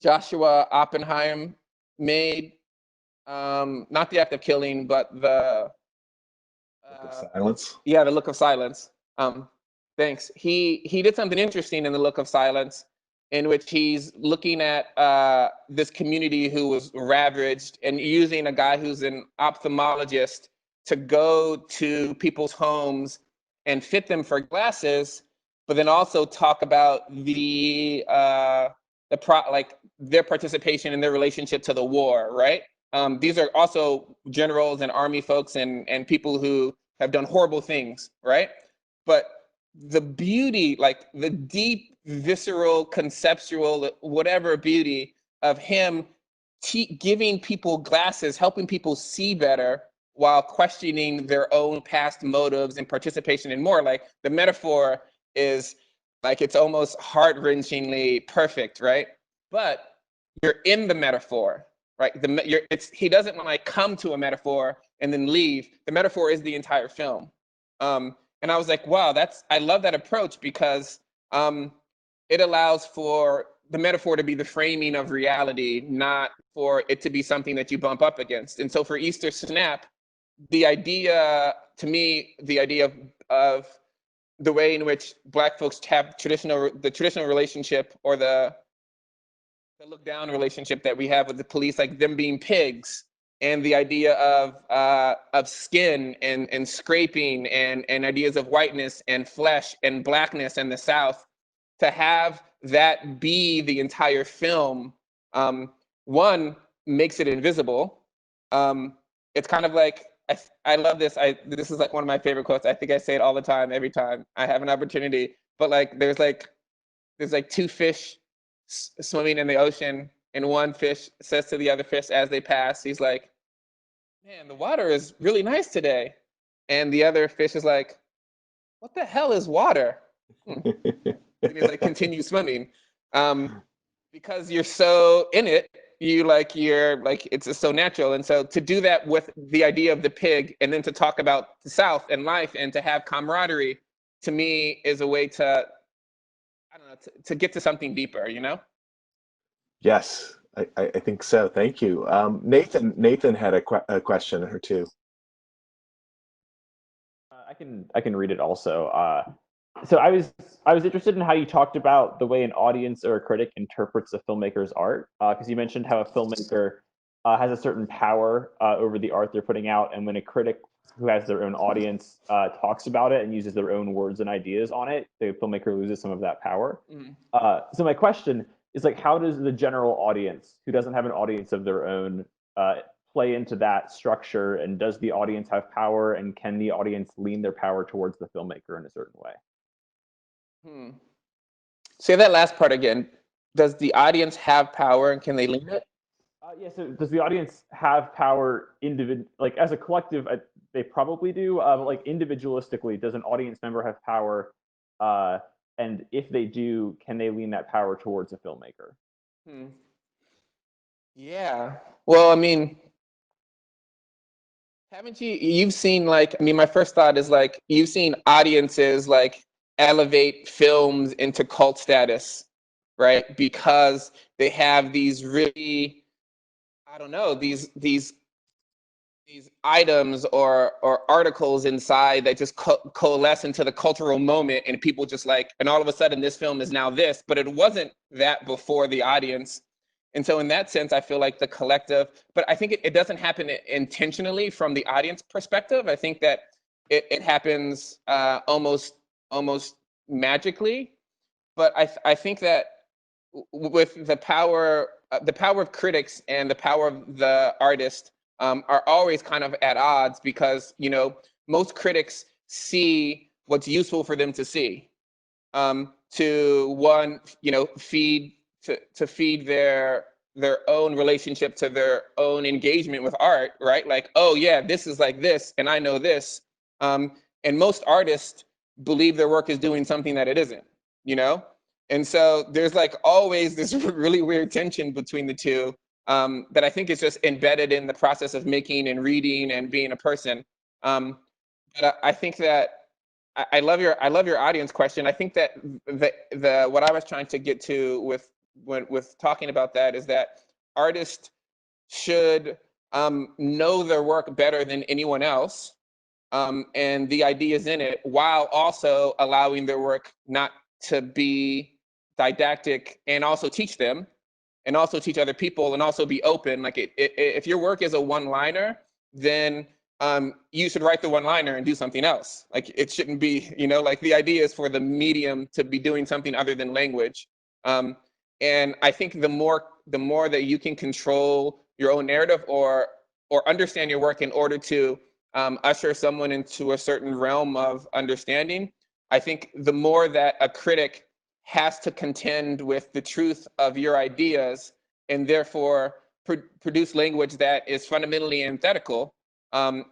Joshua Oppenheim made? Not The Act of Killing, but the Look of Silence. Yeah, The Look of Silence. Thanks. He did something interesting in The Look of Silence, in which he's looking at this community who was ravaged and using a guy who's an ophthalmologist to go to people's homes and fit them for glasses, but then also talk about their participation in their relationship to the war, right? These are also generals and army folks and people who have done horrible things, right? But the beauty, like the deep, visceral, conceptual, whatever beauty of him giving people glasses, helping people see better while questioning their own past motives and participation in more. Like the metaphor is like, it's almost heart-wrenchingly perfect, right? But you're in the metaphor, right? He doesn't like come to a metaphor and then leave. The metaphor is the entire film. And I was like, wow, I love that approach because it allows for the metaphor to be the framing of reality, not for it to be something that you bump up against. And so for Easter Snap, the idea of the way in which Black folks have the traditional relationship or the look down relationship that we have with the police, like them being pigs, and the idea of skin and scraping and ideas of whiteness and flesh and Blackness and the South, to have that be the entire film, one, makes it invisible. It's kind of like, I love this. This is like one of my favorite quotes. I think I say it all the time, every time I have an opportunity. But like, there's like 2 fish swimming in the ocean, and one fish says to the other fish as they pass, he's like, man, the water is really nice today. And the other fish is like, what the hell is water? And he's like, continue swimming. Because you're so in it, you're like, it's just so natural. And so to do that with the idea of the pig, and then to talk about the South and life and to have camaraderie, to me is a way to, I don't know, to get to something deeper, Yes, I think so. Thank you. Nathan had a question or two. I can read it also. So I was interested in how you talked about the way an audience or a critic interprets a filmmaker's art, because you mentioned how a filmmaker has a certain power over the art they're putting out, and when a critic who has their own audience talks about it and uses their own words and ideas on it, the filmmaker loses some of that power. So my question is, like, how does the general audience, who doesn't have an audience of their own, play into that structure? And does the audience have power, and can the audience lean their power towards the filmmaker in a certain way? Say that last part again. Does the audience have power, and can they lean it? Yeah, so does the audience have power like as a collective? They probably do, but like individualistically, does an audience member have power? And if they do, can they lean that power towards a filmmaker? Yeah. Well, I mean, haven't you've seen, like, I mean, my first thought is, like, you've seen audiences like elevate films into cult status, right? Because they have these really, I don't know, these items or articles inside that just coalesce into the cultural moment, and people just like, and all of a sudden this film is now this, but it wasn't that before the audience. And so in that sense, I feel like the collective, but I think it doesn't happen intentionally from the audience perspective. I think that it happens almost magically. But I think that with the power of critics and the power of the artist are always kind of at odds, because, you know, most critics see what's useful for them to see, to one, you know, feed their own relationship to their own engagement with art, right? Like, oh yeah, this is like this, and I know this. And most artists believe their work is doing something that it isn't, you know? And so there's like always this really weird tension between the two, that I think is just embedded in the process of making and reading and being a person. But I think that I love your audience question. I think that the what I was trying to get to with talking about that is that artists should know their work better than anyone else, and the ideas in it, while also allowing their work not to be didactic, and also teach them, and also teach other people, and also be open. Like, if your work is a one-liner, then you should write the one-liner and do something else. Like, it shouldn't be, you know, like, the idea is for the medium to be doing something other than language. And I think the more that you can control your own narrative, or understand your work in order to usher someone into a certain realm of understanding, I think the more that a critic has to contend with the truth of your ideas, and therefore produce language that is fundamentally antithetical,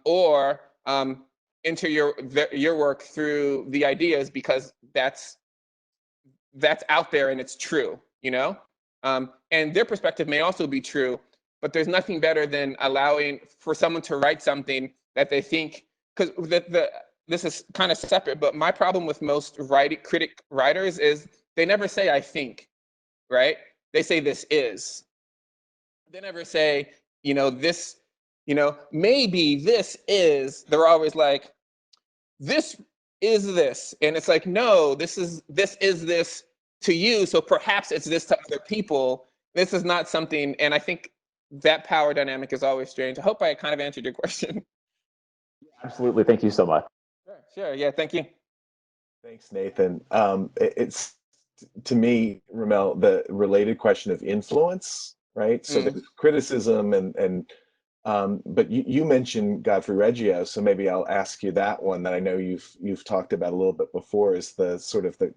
or enter your work through the ideas, because that's out there and it's true, you know? And their perspective may also be true, but there's nothing better than allowing for someone to write something that they think, because this is kind of separate, but my problem with most critic writers is they never say I think, right? They say this is. They never say, you know, this, you know, maybe this is. They're always like, this is this. And it's like, no, this is this to you, so perhaps it's this to other people. This is not something, and I think that power dynamic is always strange. I hope I kind of answered your question. Absolutely. Thank you so much. Sure. Yeah, thank you. Thanks, Nathan. It's, to me, RaMell, the related question of influence, right? So there's criticism but you mentioned Godfrey Reggio, so maybe I'll ask you that one that I know you've talked about a little bit before, is the sort of the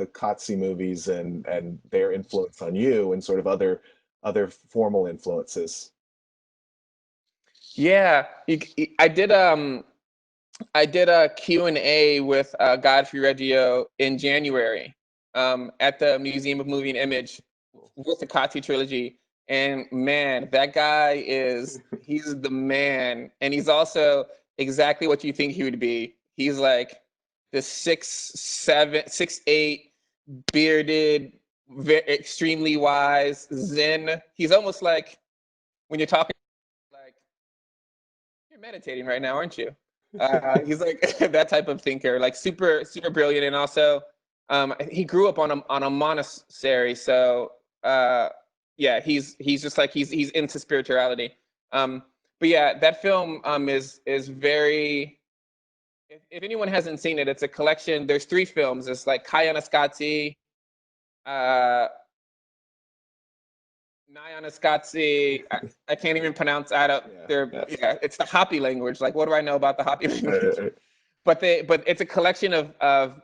Kotze movies and their influence on you, and sort of other formal influences. Yeah, I did a Q&A with Godfrey Reggio in January at the Museum of Moving Image with the Kotze trilogy. And man, that guy he's the man. And he's also exactly what you think he would be. He's like the 6'7", 6'8", bearded, extremely wise, zen. He's almost like, when you're talking, like, you're meditating right now, aren't you? He's like that type of thinker, like super brilliant. And also he grew up on a monastery, so yeah, he's just like he's into spirituality. But yeah, that film is very. If anyone hasn't seen it, it's a collection. There's 3 films. It's like Kayanesqatsi, Nyanesqatsi. I can't even pronounce that up. Yeah, it's the Hopi language. Like, what do I know about the Hopi language? But it's a collection of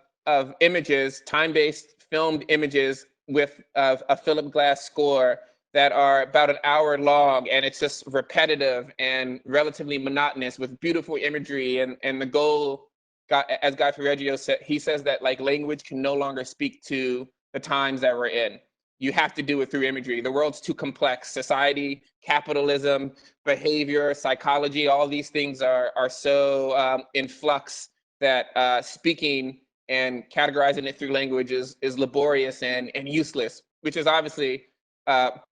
images, time-based filmed images with a Philip Glass score that are about an hour long, and it's just repetitive and relatively monotonous with beautiful imagery. And the goal, as Godfrey Reggio said, he says that like language can no longer speak to the times that we're in. You have to do it through imagery. The world's too complex. Society, capitalism, behavior, psychology, all these things are so in flux that speaking and categorizing it through language is laborious and useless, which is obviously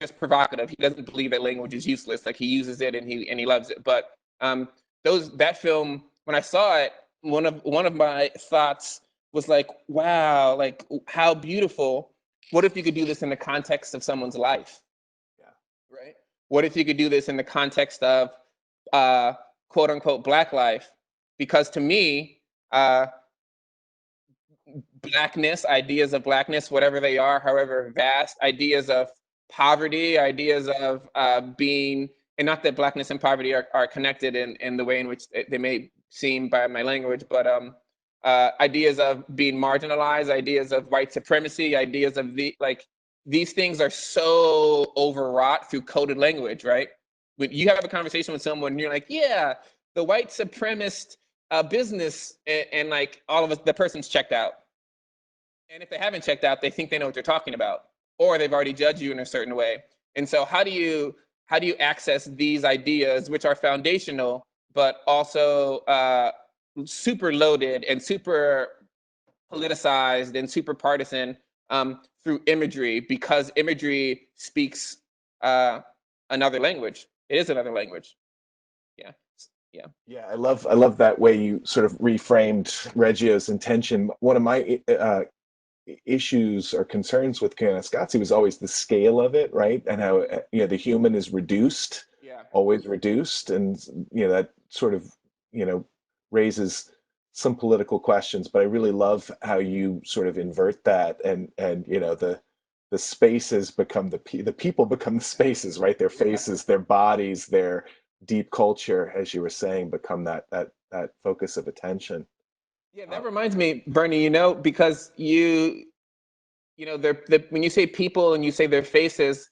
just provocative. He doesn't believe that language is useless. Like, he uses it and he loves it. But that film, when I saw it, one of my thoughts was like, wow, like how beautiful. What if you could do this in the context of someone's life? Yeah. Right. What if you could do this in the context of quote unquote Black life? Because to me, Blackness, ideas of Blackness, whatever they are, however vast, ideas of poverty, ideas of being, and not that Blackness and poverty are connected in the way in which they may seem by my language, but ideas of being marginalized, ideas of white supremacy, ideas of these things are so overwrought through coded language, right? When you have a conversation with someone and you're like, yeah, the white supremacist business, and like all of us, the person's checked out. And if they haven't checked out, they think they know what you're talking about, or they've already judged you in a certain way. And so how do you access these ideas, which are foundational, but also super loaded and super politicized and super partisan through imagery, because imagery speaks another language. It is another language. Yeah. Yeah, I love that way you sort of reframed Reggio's intention. One of my issues or concerns with Kayanesqatsi was always the scale of it, right? And how the human is reduced, always reduced, and that sort of raises some political questions. But I really love how you sort of invert that, and the spaces become the people become the spaces, right? Their faces, their bodies, their deep culture, as you were saying, become that focus of attention. Yeah, that reminds me, Bernie, because when you say people and you say their faces,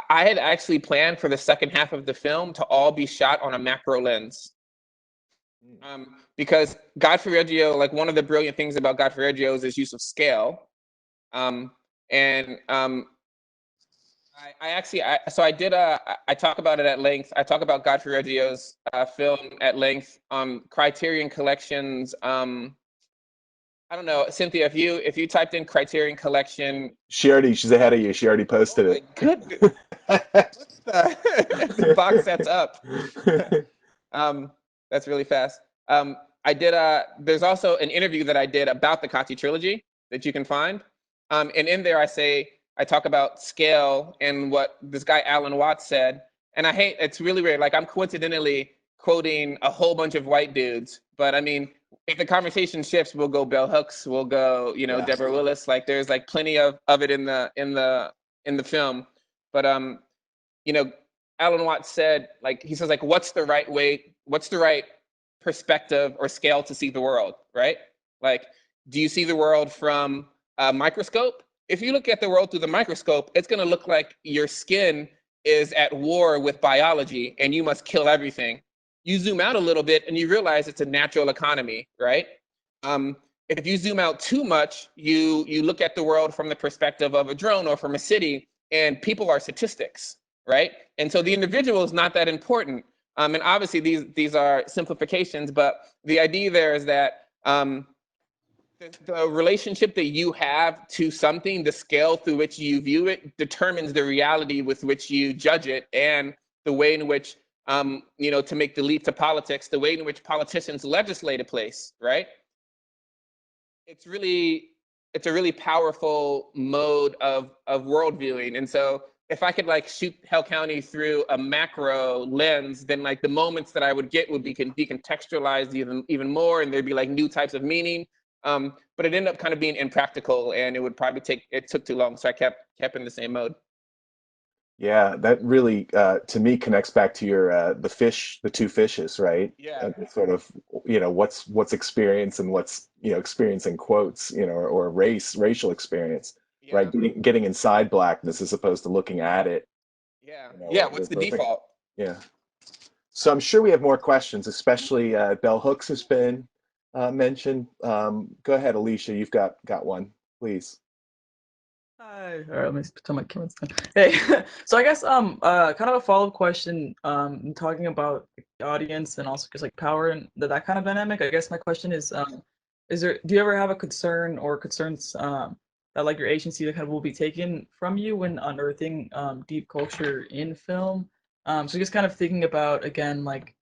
I had actually planned for the second half of the film to all be shot on a macro lens. Because Godfrey Reggio, like one of the brilliant things about Godfrey Reggio is his use of scale. I talk about it at length. I talk about Godfrey Reggio's film at length on Criterion Collection's. I don't know, Cynthia, if you typed in Criterion Collection. She's ahead of you. She already posted it. Goodness. The box sets up. That's really fast. There's also an interview that I did about the Qatsi trilogy that you can find. And in there I talk about scale and what this guy Alan Watts said. And it's really weird. Like, I'm coincidentally quoting a whole bunch of white dudes, but I mean, if the conversation shifts, we'll go Bell Hooks, we'll go, Deborah Willis. Like, there's like plenty of it in the film. But Alan Watts said, like, he says, like, what's the right perspective or scale to see the world, right? Like, do you see the world from a microscope? If you look at the world through the microscope, it's going to look like your skin is at war with biology and you must kill everything. You zoom out a little bit and you realize it's a natural economy, right? If you zoom out too much, you look at the world from the perspective of a drone or from a city, and people are statistics, right? And so the individual is not that important. And obviously these are simplifications, but the idea there is that the relationship that you have to something, the scale through which you view it, determines the reality with which you judge it, and the way in which, to make the leap to politics, the way in which politicians legislate a place, right? It's a really powerful mode of world viewing. And so if I could like shoot Hale County through a macro lens, then like the moments that I would get would be decontextualized even more, and there'd be like new types of meaning. But it ended up kind of being impractical, and it would probably took too long, so I kept in the same mode. Yeah, that really, to me, connects back to your the two fishes, right? Yeah. Sort of, what's experience and what's, experience in quotes, or racial experience, Yeah. right? Getting inside blackness as opposed to looking at it. Yeah. Yeah. What's the default? Yeah. So I'm sure we have more questions, especially bell hooks has been mentioned. Go ahead, Alicia, you've got one, please. Hi. All right, let me turn my camera on. Hey, so I guess kind of a follow-up question, talking about the audience and also just like power and that kind of dynamic. I guess my question is do you ever have a concern or concerns that like your agency that kind of will be taken from you when unearthing deep culture in film? So just kind of thinking about again like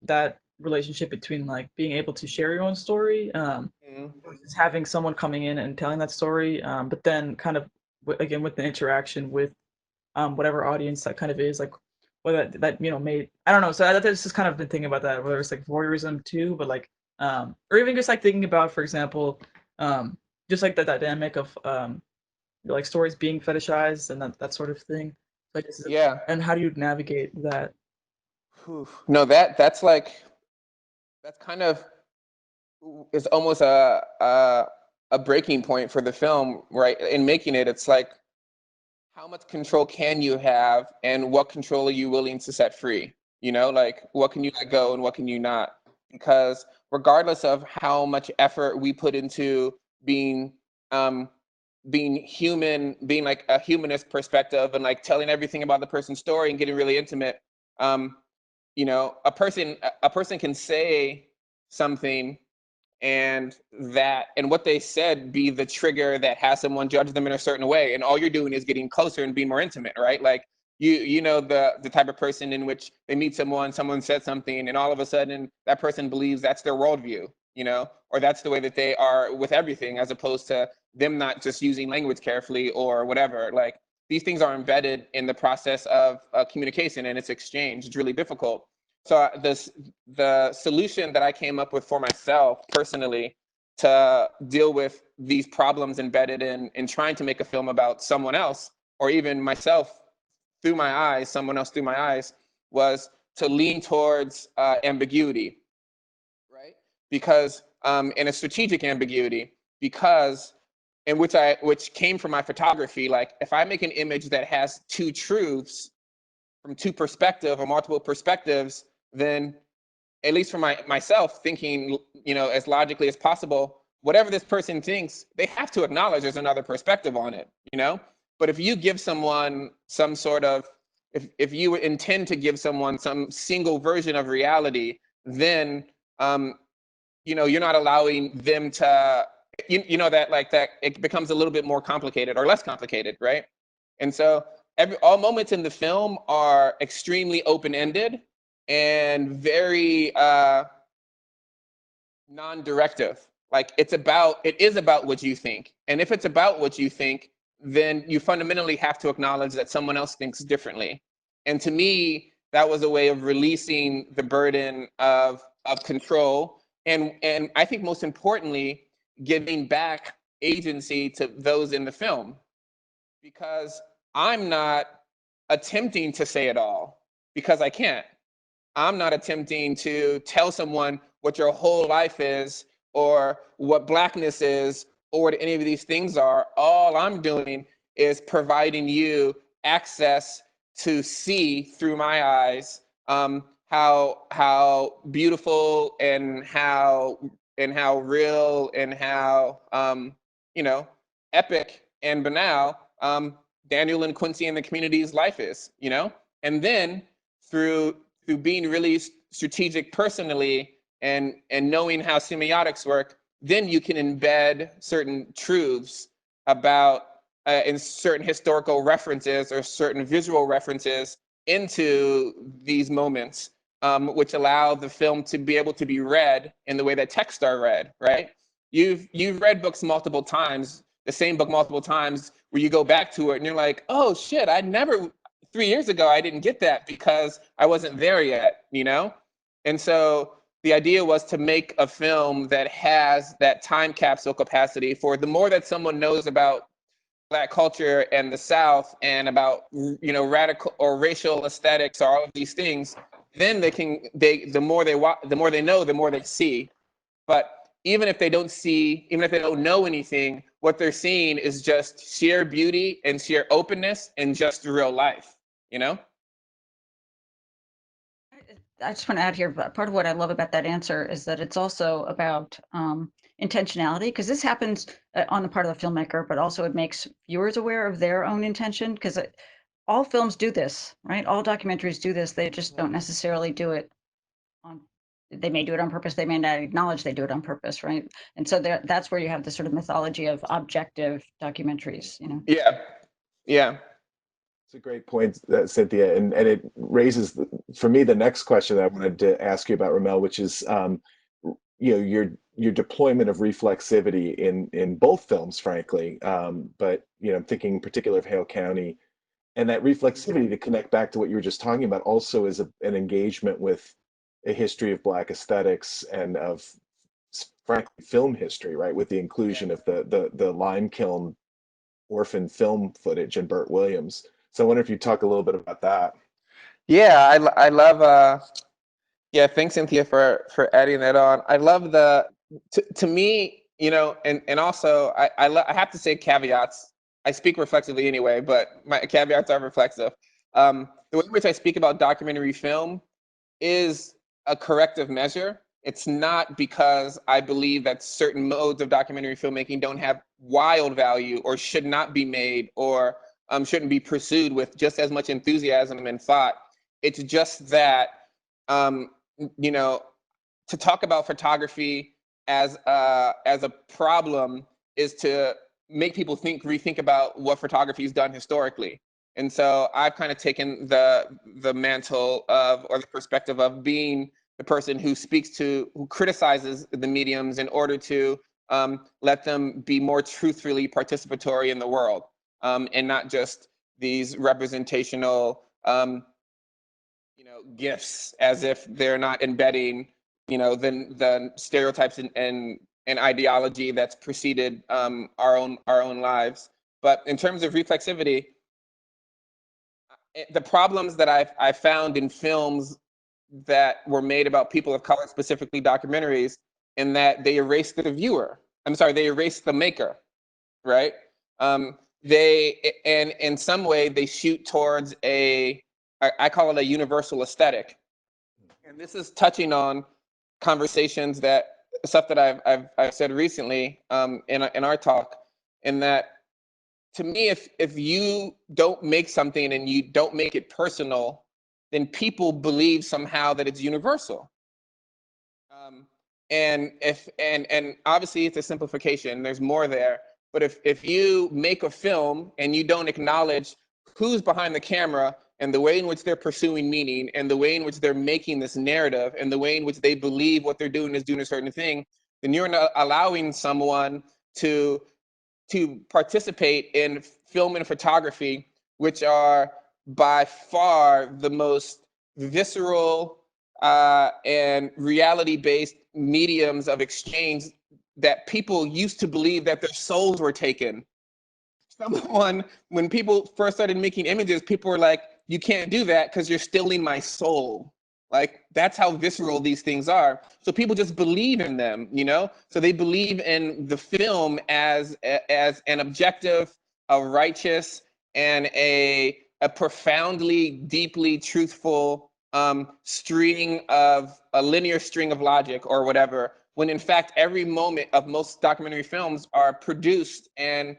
that relationship between like being able to share your own story, versus having someone coming in and telling that story, but then kind of again with the interaction with whatever audience that kind of is, like whether that made, I don't know. So I've just kind of been thinking about that, whether it's like voyeurism too, but like or even just like thinking about, for example, just like the dynamic of like stories being fetishized and that sort of thing. Like, Yeah. and how do you navigate that? No, that's kind of is almost a breaking point for the film, right? In making it, it's like, how much control can you have, and what control are you willing to set free? Like what can you let go and what can you not? Because regardless of how much effort we put into being human, being like a humanist perspective and like telling everything about the person's story and getting really intimate, a person can say something and what they said be the trigger that has someone judge them in a certain way, and all you're doing is getting closer and being more intimate, right? Like the type of person in which they meet someone said something, and all of a sudden that person believes that's their worldview, or that's the way that they are with everything, as opposed to them not just using language carefully or whatever. Like, these things are embedded in the process of communication and its exchange. It's really difficult. So the solution that I came up with for myself personally to deal with these problems embedded in trying to make a film about someone else, or even myself through my eyes, someone else through my eyes, was to lean towards ambiguity, right? Because in a strategic ambiguity, because which came from my photography. Like, if I make an image that has two truths from two perspectives or multiple perspectives, then at least for myself, thinking, as logically as possible, whatever this person thinks, they have to acknowledge there's another perspective on it, But if you give someone some sort of, if you intend to give someone some single version of reality, then, you're not allowing them to, that it becomes a little bit more complicated or less complicated, right? And so all moments in the film are extremely open-ended and very non-directive. Like, it is about what you think. And if it's about what you think, then you fundamentally have to acknowledge that someone else thinks differently. And to me, that was a way of releasing the burden of control. And I think most importantly, giving back agency to those in the film. Because I'm not attempting to say it all, because I can't. I'm not attempting to tell someone what your whole life is, or what Blackness is, or what any of these things are. All I'm doing is providing you access to see through my eyes how beautiful and how real and how epic and banal Daniel and Quincy and the community's life is, and then through being really strategic personally and knowing how semiotics work, then you can embed certain truths about in certain historical references or certain visual references into these moments, which allow the film to be able to be read in the way that texts are read, right? You've read books multiple times. the same book multiple times, where you go back to it and you're like, oh shit, 3 years ago, I didn't get that because I wasn't there yet, you know? And so the idea was to make a film that has that time capsule capacity for the more that someone knows about Black culture and the South and about, you know, radical or racial aesthetics or all of these things, then the more they know, the more they see. But even if they don't know anything, what they're seeing is just sheer beauty and sheer openness and just real life, you know? I just want to add here, but part of what I love about that answer is that it's also about intentionality, because this happens on the part of the filmmaker, but also it makes viewers aware of their own intention, because all films do this, right? All documentaries do this. They just don't necessarily do it on, they may do it on purpose. They may not acknowledge they do it on purpose, right? And so that's where you have the sort of mythology of objective documentaries, you know? Yeah. It's a great point, Cynthia, and it raises for me the next question that I wanted to ask you about, RaMell, which is you know, your deployment of reflexivity in both films, frankly, but you know, I'm thinking in particular of Hale County, and that reflexivity, to connect back to what you were just talking about, also is an engagement with a history of Black aesthetics and of, frankly, film history, right? With the inclusion of the lime kiln orphan film footage and Burt Williams. So I wonder if you talk a little bit about that. Yeah, I love yeah, thanks Cynthia for adding that on. I love to me, you know, and also I have to say caveats. I speak reflexively anyway, but my caveats are reflexive. The way in which I speak about documentary film is a corrective measure. It's not because I believe that certain modes of documentary filmmaking don't have wild value or should not be made or shouldn't be pursued with just as much enthusiasm and thought. It's just that, you know, to talk about photography as a problem is to make people rethink about what photography has done historically. And so I've kind of taken the mantle of, or the perspective of, being the person who criticizes the mediums in order to let them be more truthfully participatory in the world, and not just these representational, you know, gifts, as if they're not embedding, you know, the stereotypes and ideology that's preceded our own lives. But in terms of reflexivity, the problems that I found in films that were made about people of color, specifically documentaries, in that they erase the viewer. I'm sorry, they erase the maker, right? And in some way they shoot towards I call it a universal aesthetic. And this is touching on stuff that I've said recently in our talk, in that, to me, if you don't make something and you don't make it personal, then people believe somehow that it's universal. And obviously it's a simplification, there's more there. But if you make a film and you don't acknowledge who's behind the camera and the way in which they're pursuing meaning and the way in which they're making this narrative and the way in which they believe what they're doing is doing a certain thing, then you're not allowing someone to participate in film and photography, which are by far the most visceral and reality-based mediums of exchange that people used to believe that their souls were taken. When people first started making images, people were like, you can't do that because you're stealing my soul. Like, that's how visceral these things are. So people just believe in them, you know? So they believe in the film as an objective, a righteous, and a profoundly, deeply truthful string of a linear string of logic or whatever, when in fact every moment of most documentary films are produced and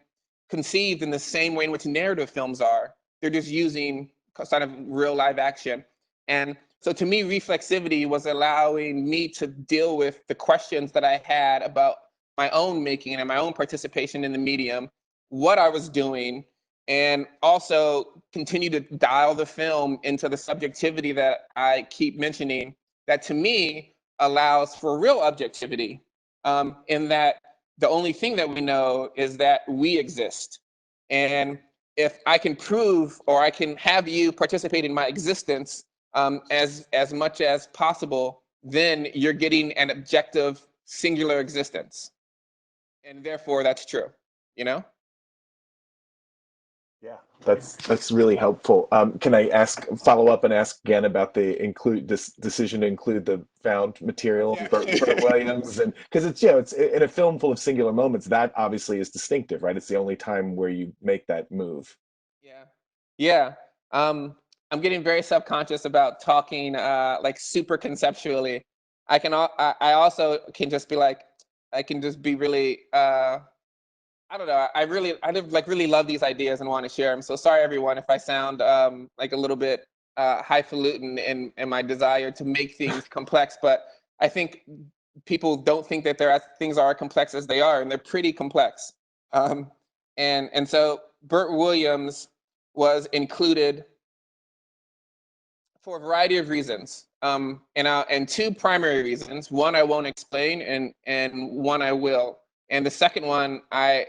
conceived in the same way in which narrative films are. They're just using sort of real live action. And so to me, reflexivity was allowing me to deal with the questions that I had about my own making and my own participation in the medium, what I was doing, and also continue to dial the film into the subjectivity that I keep mentioning, that to me allows for real objectivity, in that the only thing that we know is that we exist. And if I can prove, or I can have you participate in my existence as much as possible, then you're getting an objective, singular existence. And therefore, that's true, you know? Yeah, that's really helpful. Can I follow up and ask again about this decision to include the found material, Yeah. Burt Williams, and because it's in a film full of singular moments, that obviously is distinctive, right? It's the only time where you make that move. Yeah, yeah. I'm getting very self-conscious about talking like super conceptually. I also can just be like, I can just be really I don't know. Really love these ideas and want to share them. So sorry everyone if I sound like a little bit highfalutin in my desire to make things complex, but I think people don't think that things are complex as they are, and they're pretty complex. And so Burt Williams was included for a variety of reasons, and two primary reasons. One I won't explain, and one I will. And the second one I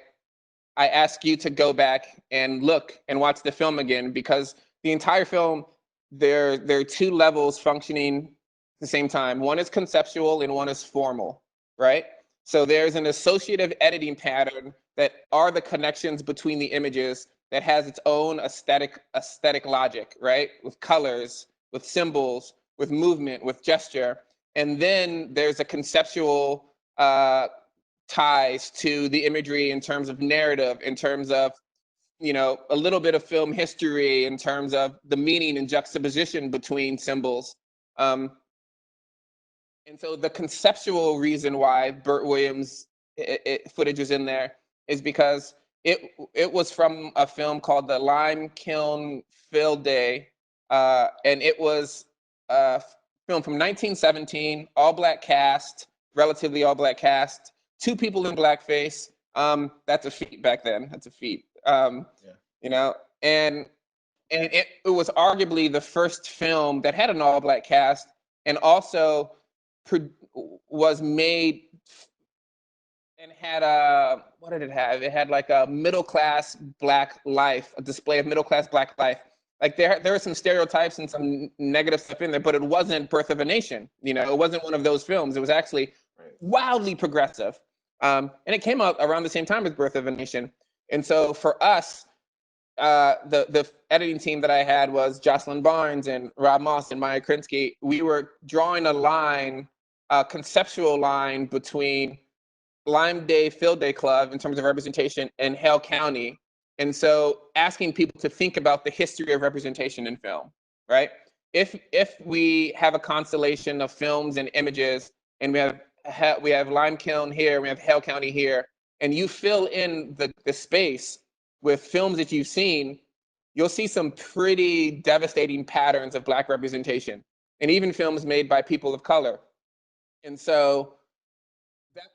ask you to go back and look and watch the film again, because the entire film, there are two levels functioning at the same time. One is conceptual and one is formal, right? So there's an associative editing pattern that are the connections between the images that has its own aesthetic logic, right? With colors, with symbols, with movement, with gesture. And then there's a conceptual ties to the imagery in terms of narrative, in terms of, a little bit of film history, in terms of the meaning and juxtaposition between symbols. And so the conceptual reason why Burt Williams footage is in there is because it was from a film called The Lime Kiln Field Day, and it was a film from 1917, all black cast, relatively all black cast. Two people in blackface. That's a feat back then. That's a feat. Yeah. And it was arguably the first film that had an all-black cast, and also was made and had what did it have? It had like a middle-class black life, a display of middle-class black life. Like there were some stereotypes and some negative stuff in there, but it wasn't Birth of a Nation. It wasn't one of those films. It was actually wildly progressive. And it came out around the same time as Birth of a Nation. And so for us, the editing team that I had was Jocelyn Barnes and Rob Moss and Maya Krinsky. We were drawing a conceptual line between Lime Day Field Day Club in terms of representation and Hale County. And so asking people to think about the history of representation in film, right? If we have a constellation of films and images, and we have Lime Kiln here, we have Hale County here, and you fill in the space with films that you've seen, you'll see some pretty devastating patterns of Black representation, and even films made by people of color. And so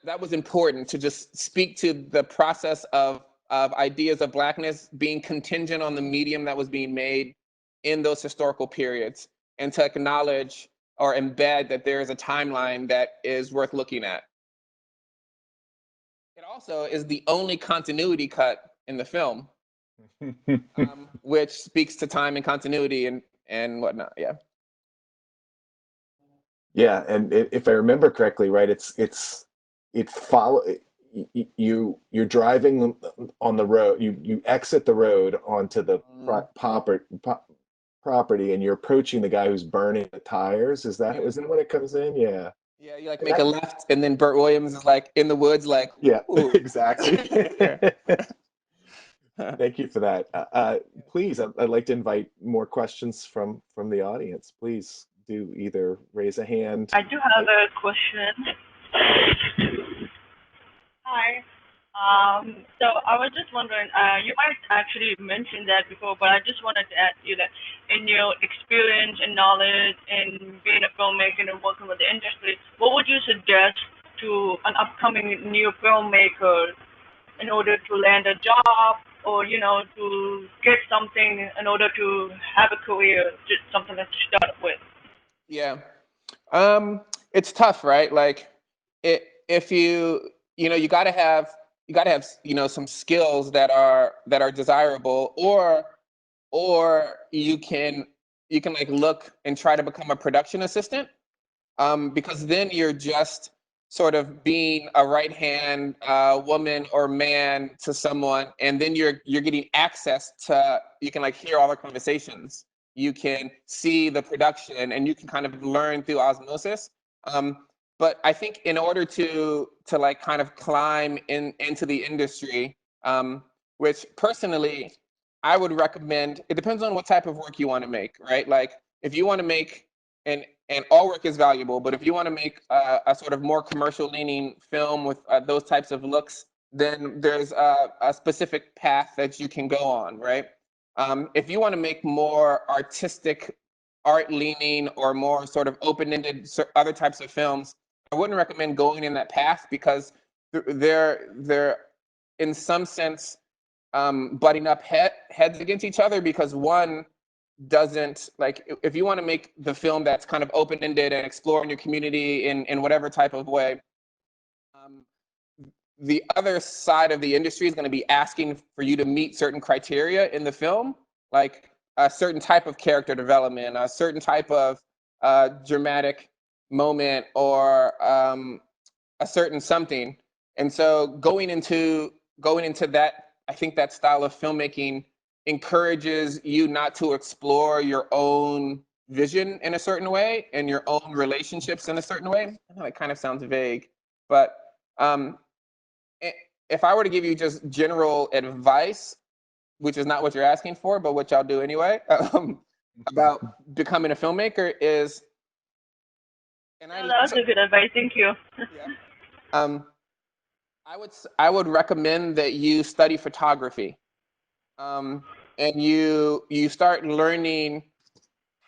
that was important, to just speak to the process of ideas of Blackness being contingent on the medium that was being made in those historical periods, and to acknowledge or embed that there is a timeline that is worth looking at. It also is the only continuity cut in the film, which speaks to time and continuity and whatnot. Yeah. Yeah, and if I remember correctly, right, you're driving on the road, you exit the road onto the property, and you're approaching the guy who's burning the tires. Is that when it comes in? Yeah. Yeah, you like make a left, and then Burt Williams is like in the woods, like, yeah, exactly. Thank you for that. Please, I'd like to invite more questions from the audience. Please do either raise a hand. I do have a question. Hi. So I was just wondering, you might actually mention that before, but I just wanted to ask you that in your experience and knowledge in being a filmmaker and working with the industry, what would you suggest to an upcoming new filmmaker in order to land a job, or, to get something in order to have a career, just something to start with? Yeah. It's tough, right? Like if you you got to have some skills that are desirable, or you can like look and try to become a production assistant, because then you're just sort of being a right hand woman or man to someone, and then you're getting access to, you can like hear all the conversations, you can see the production, and you can kind of learn through osmosis. But I think in order to like kind of climb into the industry, which personally I would recommend, it depends on what type of work you want to make, right? Like if you want to make, and all work is valuable, but if you want to make a sort of more commercial leaning film with those types of looks, then there's a specific path that you can go on, right? If you want to make more artistic, art leaning, or more sort of open-ended other types of films, I wouldn't recommend going in that path, because they're in some sense butting up heads against each other, because one doesn't, like, if you want to make the film that's kind of open-ended and exploring your community in whatever type of way, the other side of the industry is going to be asking for you to meet certain criteria in the film, like a certain type of character development, a certain type of dramatic moment, or a certain something. And so going into that, I think that style of filmmaking encourages you not to explore your own vision in a certain way and your own relationships in a certain way. I know it kind of sounds vague, but if I were to give you just general advice, which is not what you're asking for, but what y'all do anyway, about becoming a filmmaker is, and that was a good advice. Thank you. Yeah. I would recommend that you study photography, and you start learning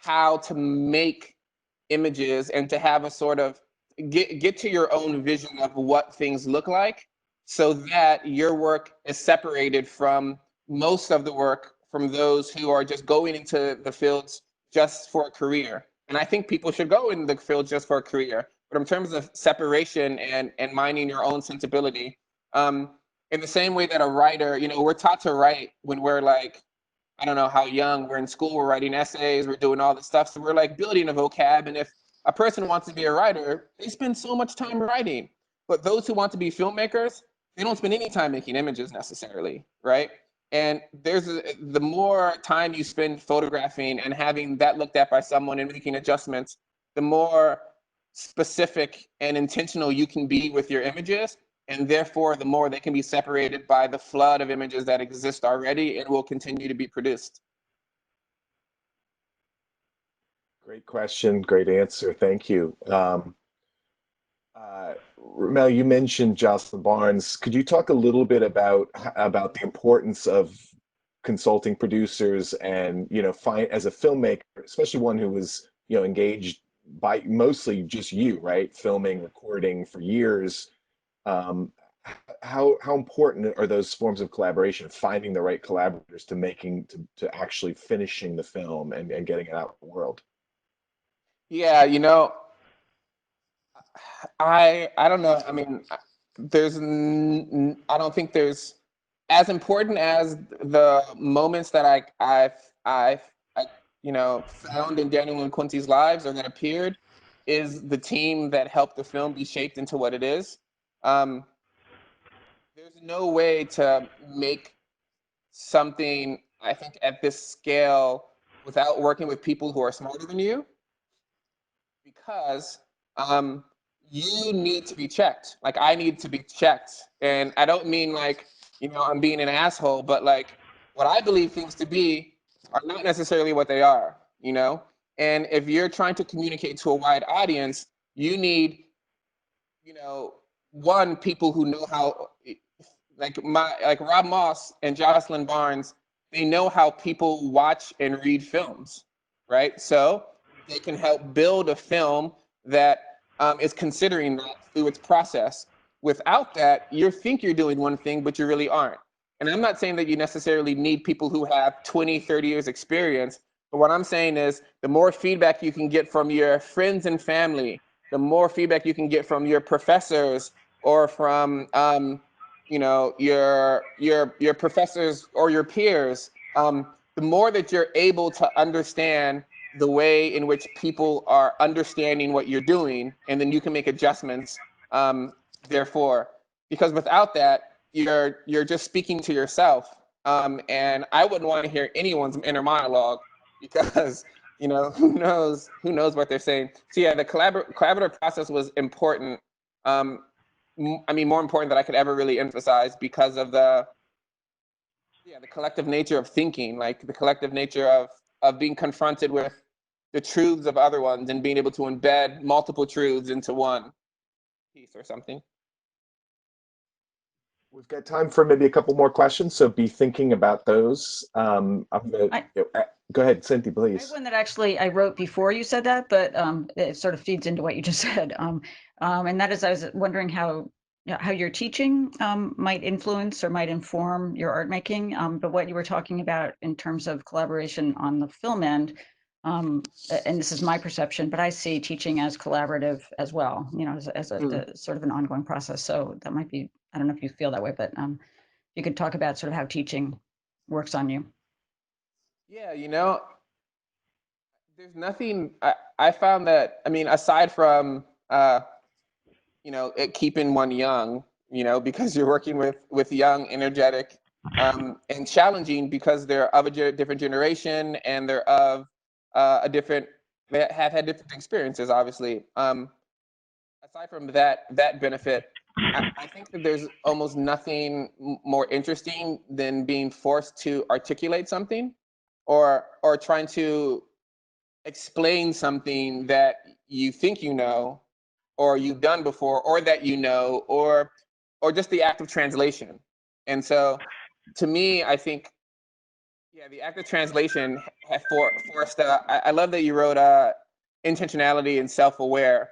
how to make images and to have a sort of get to your own vision of what things look like, so that your work is separated from most of the work from those who are just going into the fields just for a career. And I think people should go in the field just for a career. But in terms of separation and minding your own sensibility, in the same way that a writer, we're taught to write when we're like, I don't know how young, we're in school, we're writing essays, we're doing all this stuff. So we're like building a vocab. And if a person wants to be a writer, they spend so much time writing. But those who want to be filmmakers, they don't spend any time making images necessarily, right? And the more time you spend photographing and having that looked at by someone and making adjustments, the more specific and intentional you can be with your images. And therefore, the more they can be separated by the flood of images that exist already and will continue to be produced. Great question, great answer. Thank you. RaMell, you mentioned Jocelyn Barnes. Could you talk a little bit about the importance of consulting producers and, as a filmmaker, especially one who was, engaged by mostly just you, right? Filming, recording for years. How important are those forms of collaboration, finding the right collaborators to actually finishing the film and getting it out in the world? Yeah, I don't know. I mean, I don't think there's as important as the moments that I found in Daniel and Quincy's lives, or that appeared, is the team that helped the film be shaped into what it is. There's no way to make something, I think, at this scale without working with people who are smarter than you, because you need to be checked. Like, I need to be checked. And I don't mean like, I'm being an asshole, but like, what I believe things to be are not necessarily what they are, And if you're trying to communicate to a wide audience, you need, one, people who know how, like Rob Moss and Jocelyn Barnes, they know how people watch and read films, right? So they can help build a film that is considering that through its process. Without that, you think you're doing one thing, but you really aren't. And I'm not saying that you necessarily need people who have 20, 30 years experience, but what I'm saying is the more feedback you can get from your friends and family, the more feedback you can get from your professors or from your professors or your peers, the more that you're able to understand the way in which people are understanding what you're doing, and then you can make adjustments therefore, because without that, you're just speaking to yourself, and I wouldn't want to hear anyone's inner monologue, because who knows what they're saying. So yeah, the collaborative process was important. I mean, more important than I could ever really emphasize, because of the collective nature of thinking, like the collective nature of being confronted with the truths of other ones and being able to embed multiple truths into one piece or something. We've got time for maybe a couple more questions, so be thinking about those. I'm gonna go ahead, Cynthia, I have please. one that actually I wrote before you said that, but it sort of feeds into what you just said. And that is, I was wondering how your teaching might influence or might inform your art making. But what you were talking about in terms of collaboration on the film end, and this is my perception, but I see teaching as collaborative as well, as a sort of an ongoing process. So that might be, I don't know if you feel that way, but you could talk about sort of how teaching works on you. Yeah, there's nothing, I found that, I mean, aside from, it keeping one young, because you're working with young, energetic, and challenging, because they're of a different generation, and they're of they have had different experiences, obviously. Aside from that benefit, I think that there's almost nothing more interesting than being forced to articulate something, or trying to explain something that you think or you've done before, or that or just the act of translation. And so, to me, I think, the act of translation have forced. I love that you wrote intentionality and self-aware.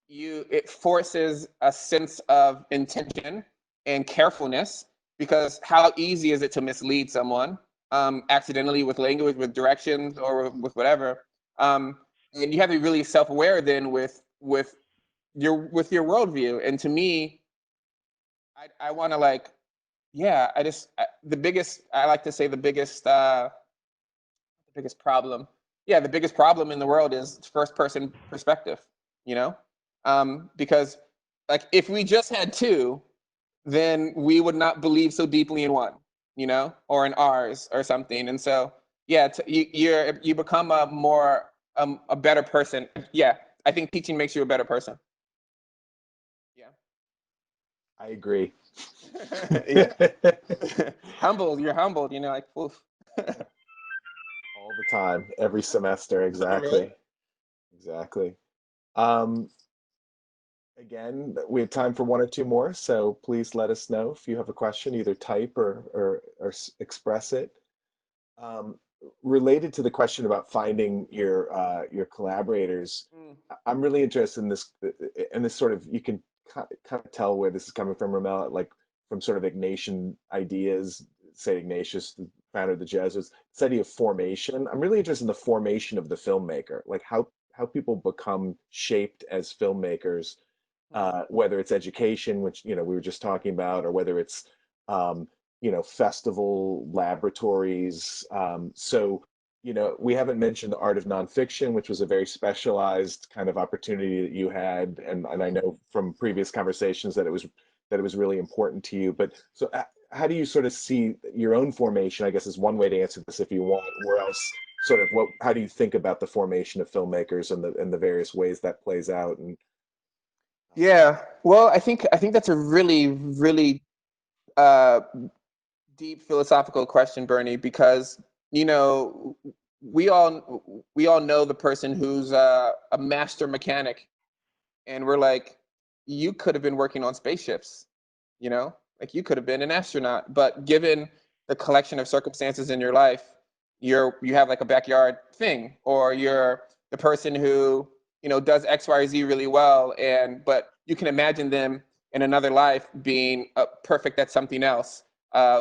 It forces a sense of intention and carefulness, because how easy is it to mislead someone accidentally with language, with directions, or with whatever. And you have to be really self-aware then with your worldview. And to me, I want to, like, the biggest, I like to say the biggest problem. Yeah, the biggest problem in the world is first person perspective, because, like, if we just had two, then we would not believe so deeply in one, or in ours or something. And so, yeah, you become a better person. Yeah, I think teaching makes you a better person. Yeah. I agree. Yeah. Humbled, you're humbled, like, oof. All the time, every semester, exactly. Right. Exactly. Again, we have time for one or two more, so please let us know if you have a question, either type or express it. Related to the question about finding your collaborators, I'm really interested in this sort of, you can kind of tell where this is coming from, RaMell, like from sort of Ignatian ideas, St. Ignatius, the founder of the Jesuits, this idea of formation. I'm really interested in the formation of the filmmaker, like how people become shaped as filmmakers, whether it's education, which we were just talking about, or whether it's festival laboratories. So we haven't mentioned the art of nonfiction, which was a very specialized kind of opportunity that you had, and I know from previous conversations that it was really important to you. But so how do you sort of see your own formation, I guess, is one way to answer this if you want, or else sort of how do you think about the formation of filmmakers and the various ways that plays out? And yeah, well, I think that's a really, really deep philosophical question, Bernie, because we all know the person who's a master mechanic, and we're like, you could have been working on spaceships, like you could have been an astronaut, but given the collection of circumstances in your life, you have like a backyard thing, or you're the person who does X, Y, or Z really well, but you can imagine them in another life being perfect at something else,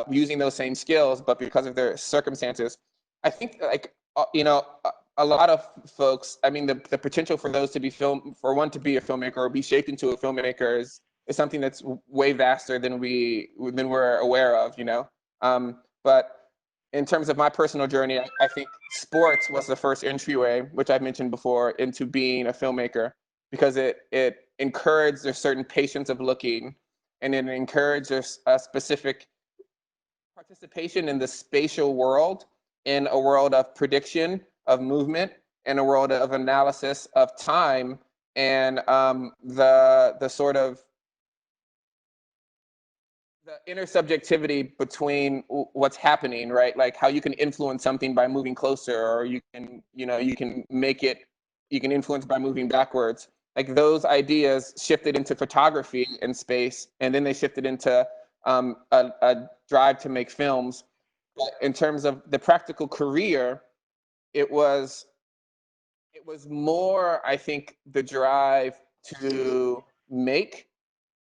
using those same skills, but because of their circumstances. I think, like, a lot of folks, I mean, the potential for those to be for one to be a filmmaker or be shaped into a filmmaker is something that's way vaster than we're aware of, you know. But in terms of my personal journey, I think sports was the first entryway, which I've mentioned before, into being a filmmaker, because it encouraged a certain patience of looking, and it encouraged a specific participation in the spatial world, in a world of prediction, of movement, in a world of analysis of time, and the sort of the intersubjectivity between what's happening, right? Like how you can influence something by moving closer, or you can influence by moving backwards. Like those ideas shifted into photography and space, and then they shifted into a drive to make films. But in terms of the practical career, it was more, I think, the drive to make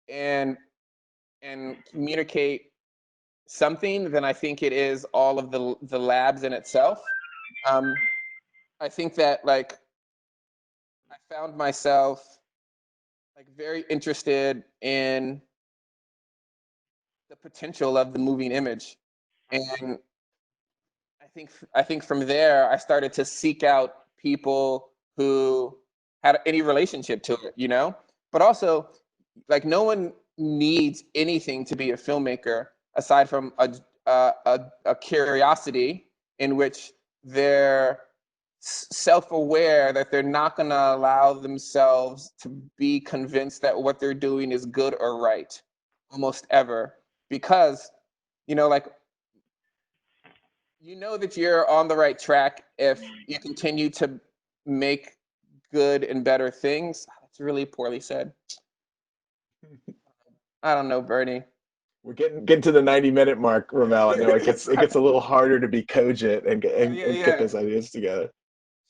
and communicate something than I think it is all of the labs in itself. I think that like I found myself like very interested in the potential of the moving image, and I think from there I started to seek out people who had any relationship to it, you know. But also, like no one needs anything to be a filmmaker aside from a curiosity in which they're self-aware that they're not going to allow themselves to be convinced that what they're doing is good or right almost ever, because you know, like, you know that you're on the right track if you continue to make good and better things. That's really poorly said. I don't know, Bernie. We're getting to the 90-minute mark, RaMell. I know it gets a little harder to be cogent and get those ideas together.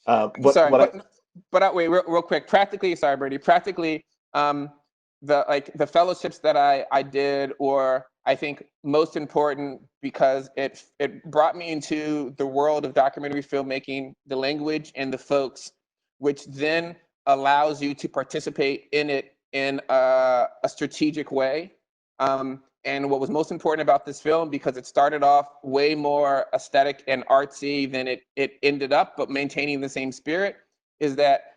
Wait, real quick. Practically, sorry, Bernie. Practically, the fellowships that I did were, I think, most important because it brought me into the world of documentary filmmaking, the language and the folks, which then allows you to participate in it in a strategic way. And what was most important about this film, because it started off way more aesthetic and artsy than it ended up, but maintaining the same spirit, is that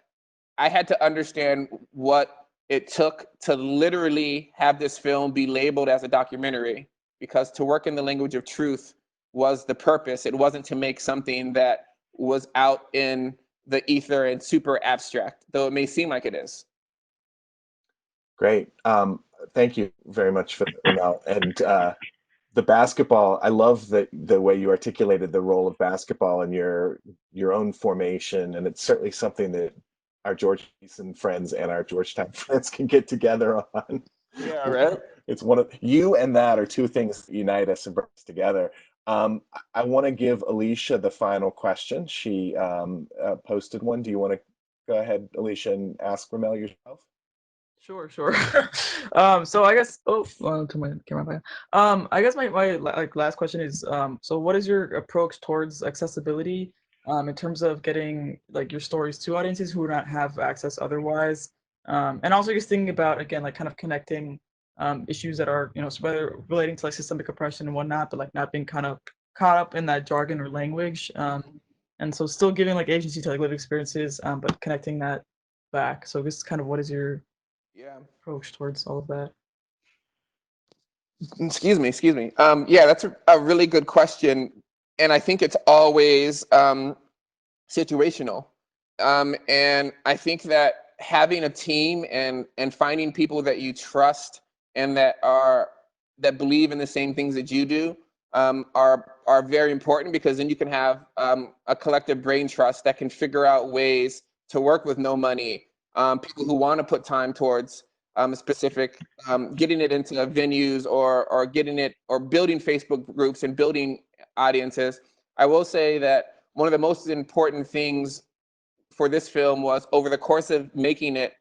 I had to understand what it took to literally have this film be labeled as a documentary, because to work in the language of truth was the purpose. It wasn't to make something that was out in the ether and super abstract, though it may seem like it is. Great. Thank you very much for that, RaMell. And the basketball, I love the way you articulated the role of basketball in your own formation, and it's certainly something that our George Mason friends and our Georgetown friends can get together on. Yeah, right. It's one of you and that are two things that unite us and bring us together. I want to give Alicia the final question. She posted one. Do you want to go ahead, Alicia, and ask RaMell yourself? Sure. So I guess to my camera back. I guess my like last question is so what is your approach towards accessibility in terms of getting like your stories to audiences who do not have access otherwise, and also just thinking about, again, like kind of connecting issues that are, you know, whether relating to like systemic oppression and whatnot, but like not being kind of caught up in that jargon or language, and so still giving like agency to like lived experiences, but connecting that back. So this is kind of what is your approach towards all of that? Excuse me. Yeah, that's a really good question, and I think it's always situational. And I think that having a team and finding people that you trust and that believe in the same things that you do are very important, because then you can have a collective brain trust that can figure out ways to work with no money. People who want to put time towards specific, getting it into venues or getting it, or building Facebook groups and building audiences. I will say that one of the most important things for this film was, over the course of making it,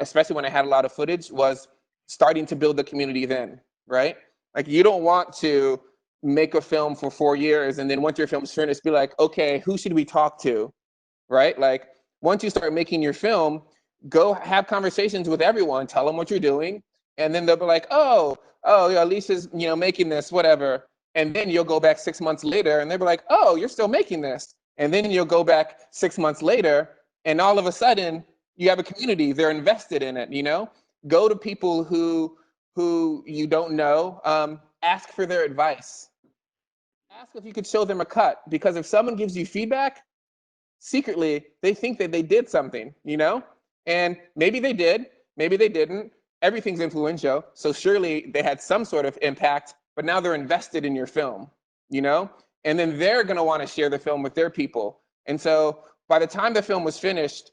especially when I had a lot of footage, was starting to build the community then, right? Like, you don't want to make a film for 4 years and then once your film's finished, be like, okay, who should we talk to, right? Like, once you start making your film, go have conversations with everyone, tell them what you're doing, And then they'll be like, oh, yeah, Alicia's, making this, whatever. And then you'll go back 6 months later and they'll be like, oh, you're still making this. And then you'll go back 6 months later and all of a sudden you have a community, they're invested in it, Go to people who you don't know, ask for their advice. Ask if you could show them a cut, because if someone gives you feedback, secretly they think that they did something, and maybe they did, maybe they didn't. Everything's influential, so surely they had some sort of impact, but now they're invested in your film, and then they're going to want to share the film with their people. And so by the time the film was finished,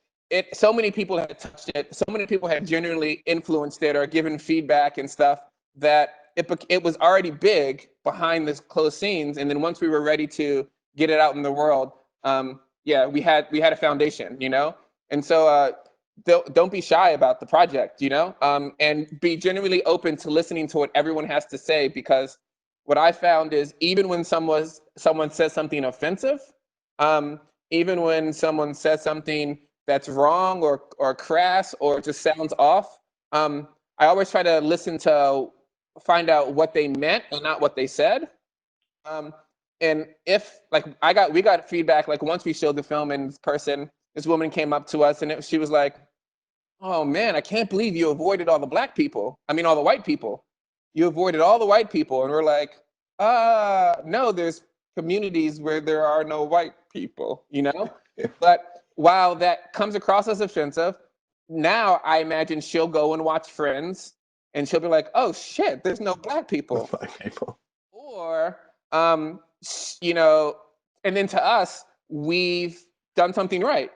so many people had touched it, so many people had genuinely influenced it or given feedback and stuff, that it was already big behind the closed scenes. And then once we were ready to get it out in the world, we had a foundation, And so don't be shy about the project, and be genuinely open to listening to what everyone has to say, because what I found is even when someone says something offensive, even when someone says something that's wrong or crass or just sounds off, I always try to listen to find out what they meant and not what they said. And if we got feedback, like once we showed the film in person, this woman came up to us and she was like, oh man, I can't believe you avoided all the black people. I mean, all the white people. You avoided all the white people. And we're like, no, there's communities where there are no white people, But while that comes across as offensive, now I imagine she'll go and watch Friends and she'll be like, oh shit, there's no black people. Black people. Or, and then to us, we've done something right.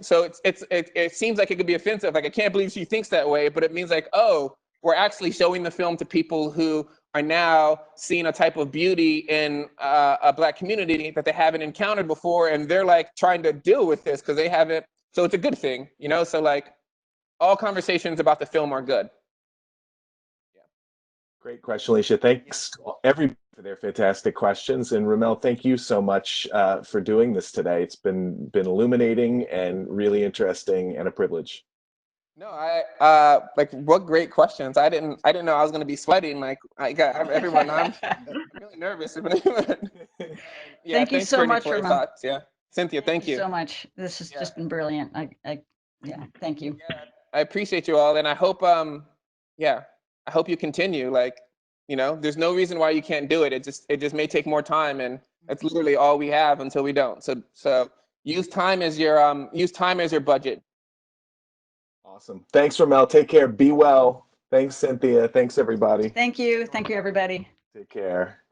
So it seems like it could be offensive. Like, I can't believe she thinks that way, but it means like, oh, we're actually showing the film to people who are now seeing a type of beauty in a Black community that they haven't encountered before. And they're like trying to deal with this because they haven't. So it's a good thing, So like all conversations about the film are good. Great question, Alicia. Thanks to everybody for their fantastic questions. And RaMell, thank you so much for doing this today. It's been illuminating and really interesting and a privilege. No, what great questions. I didn't know I was going to be sweating. Like, everyone, I'm really nervous. Yeah, thank you so much for your thoughts. Yeah. Cynthia, thank you so much. This has just been brilliant. Thank you. Yeah, I appreciate you all. And I hope, I hope you continue. Like, there's no reason why you can't do it. It just may take more time, and that's literally all we have until we don't. So use time as your budget. Awesome. Thanks, RaMell. Take care. Be well. Thanks, Cynthia. Thanks, everybody. Thank you. Thank you, everybody. Take care.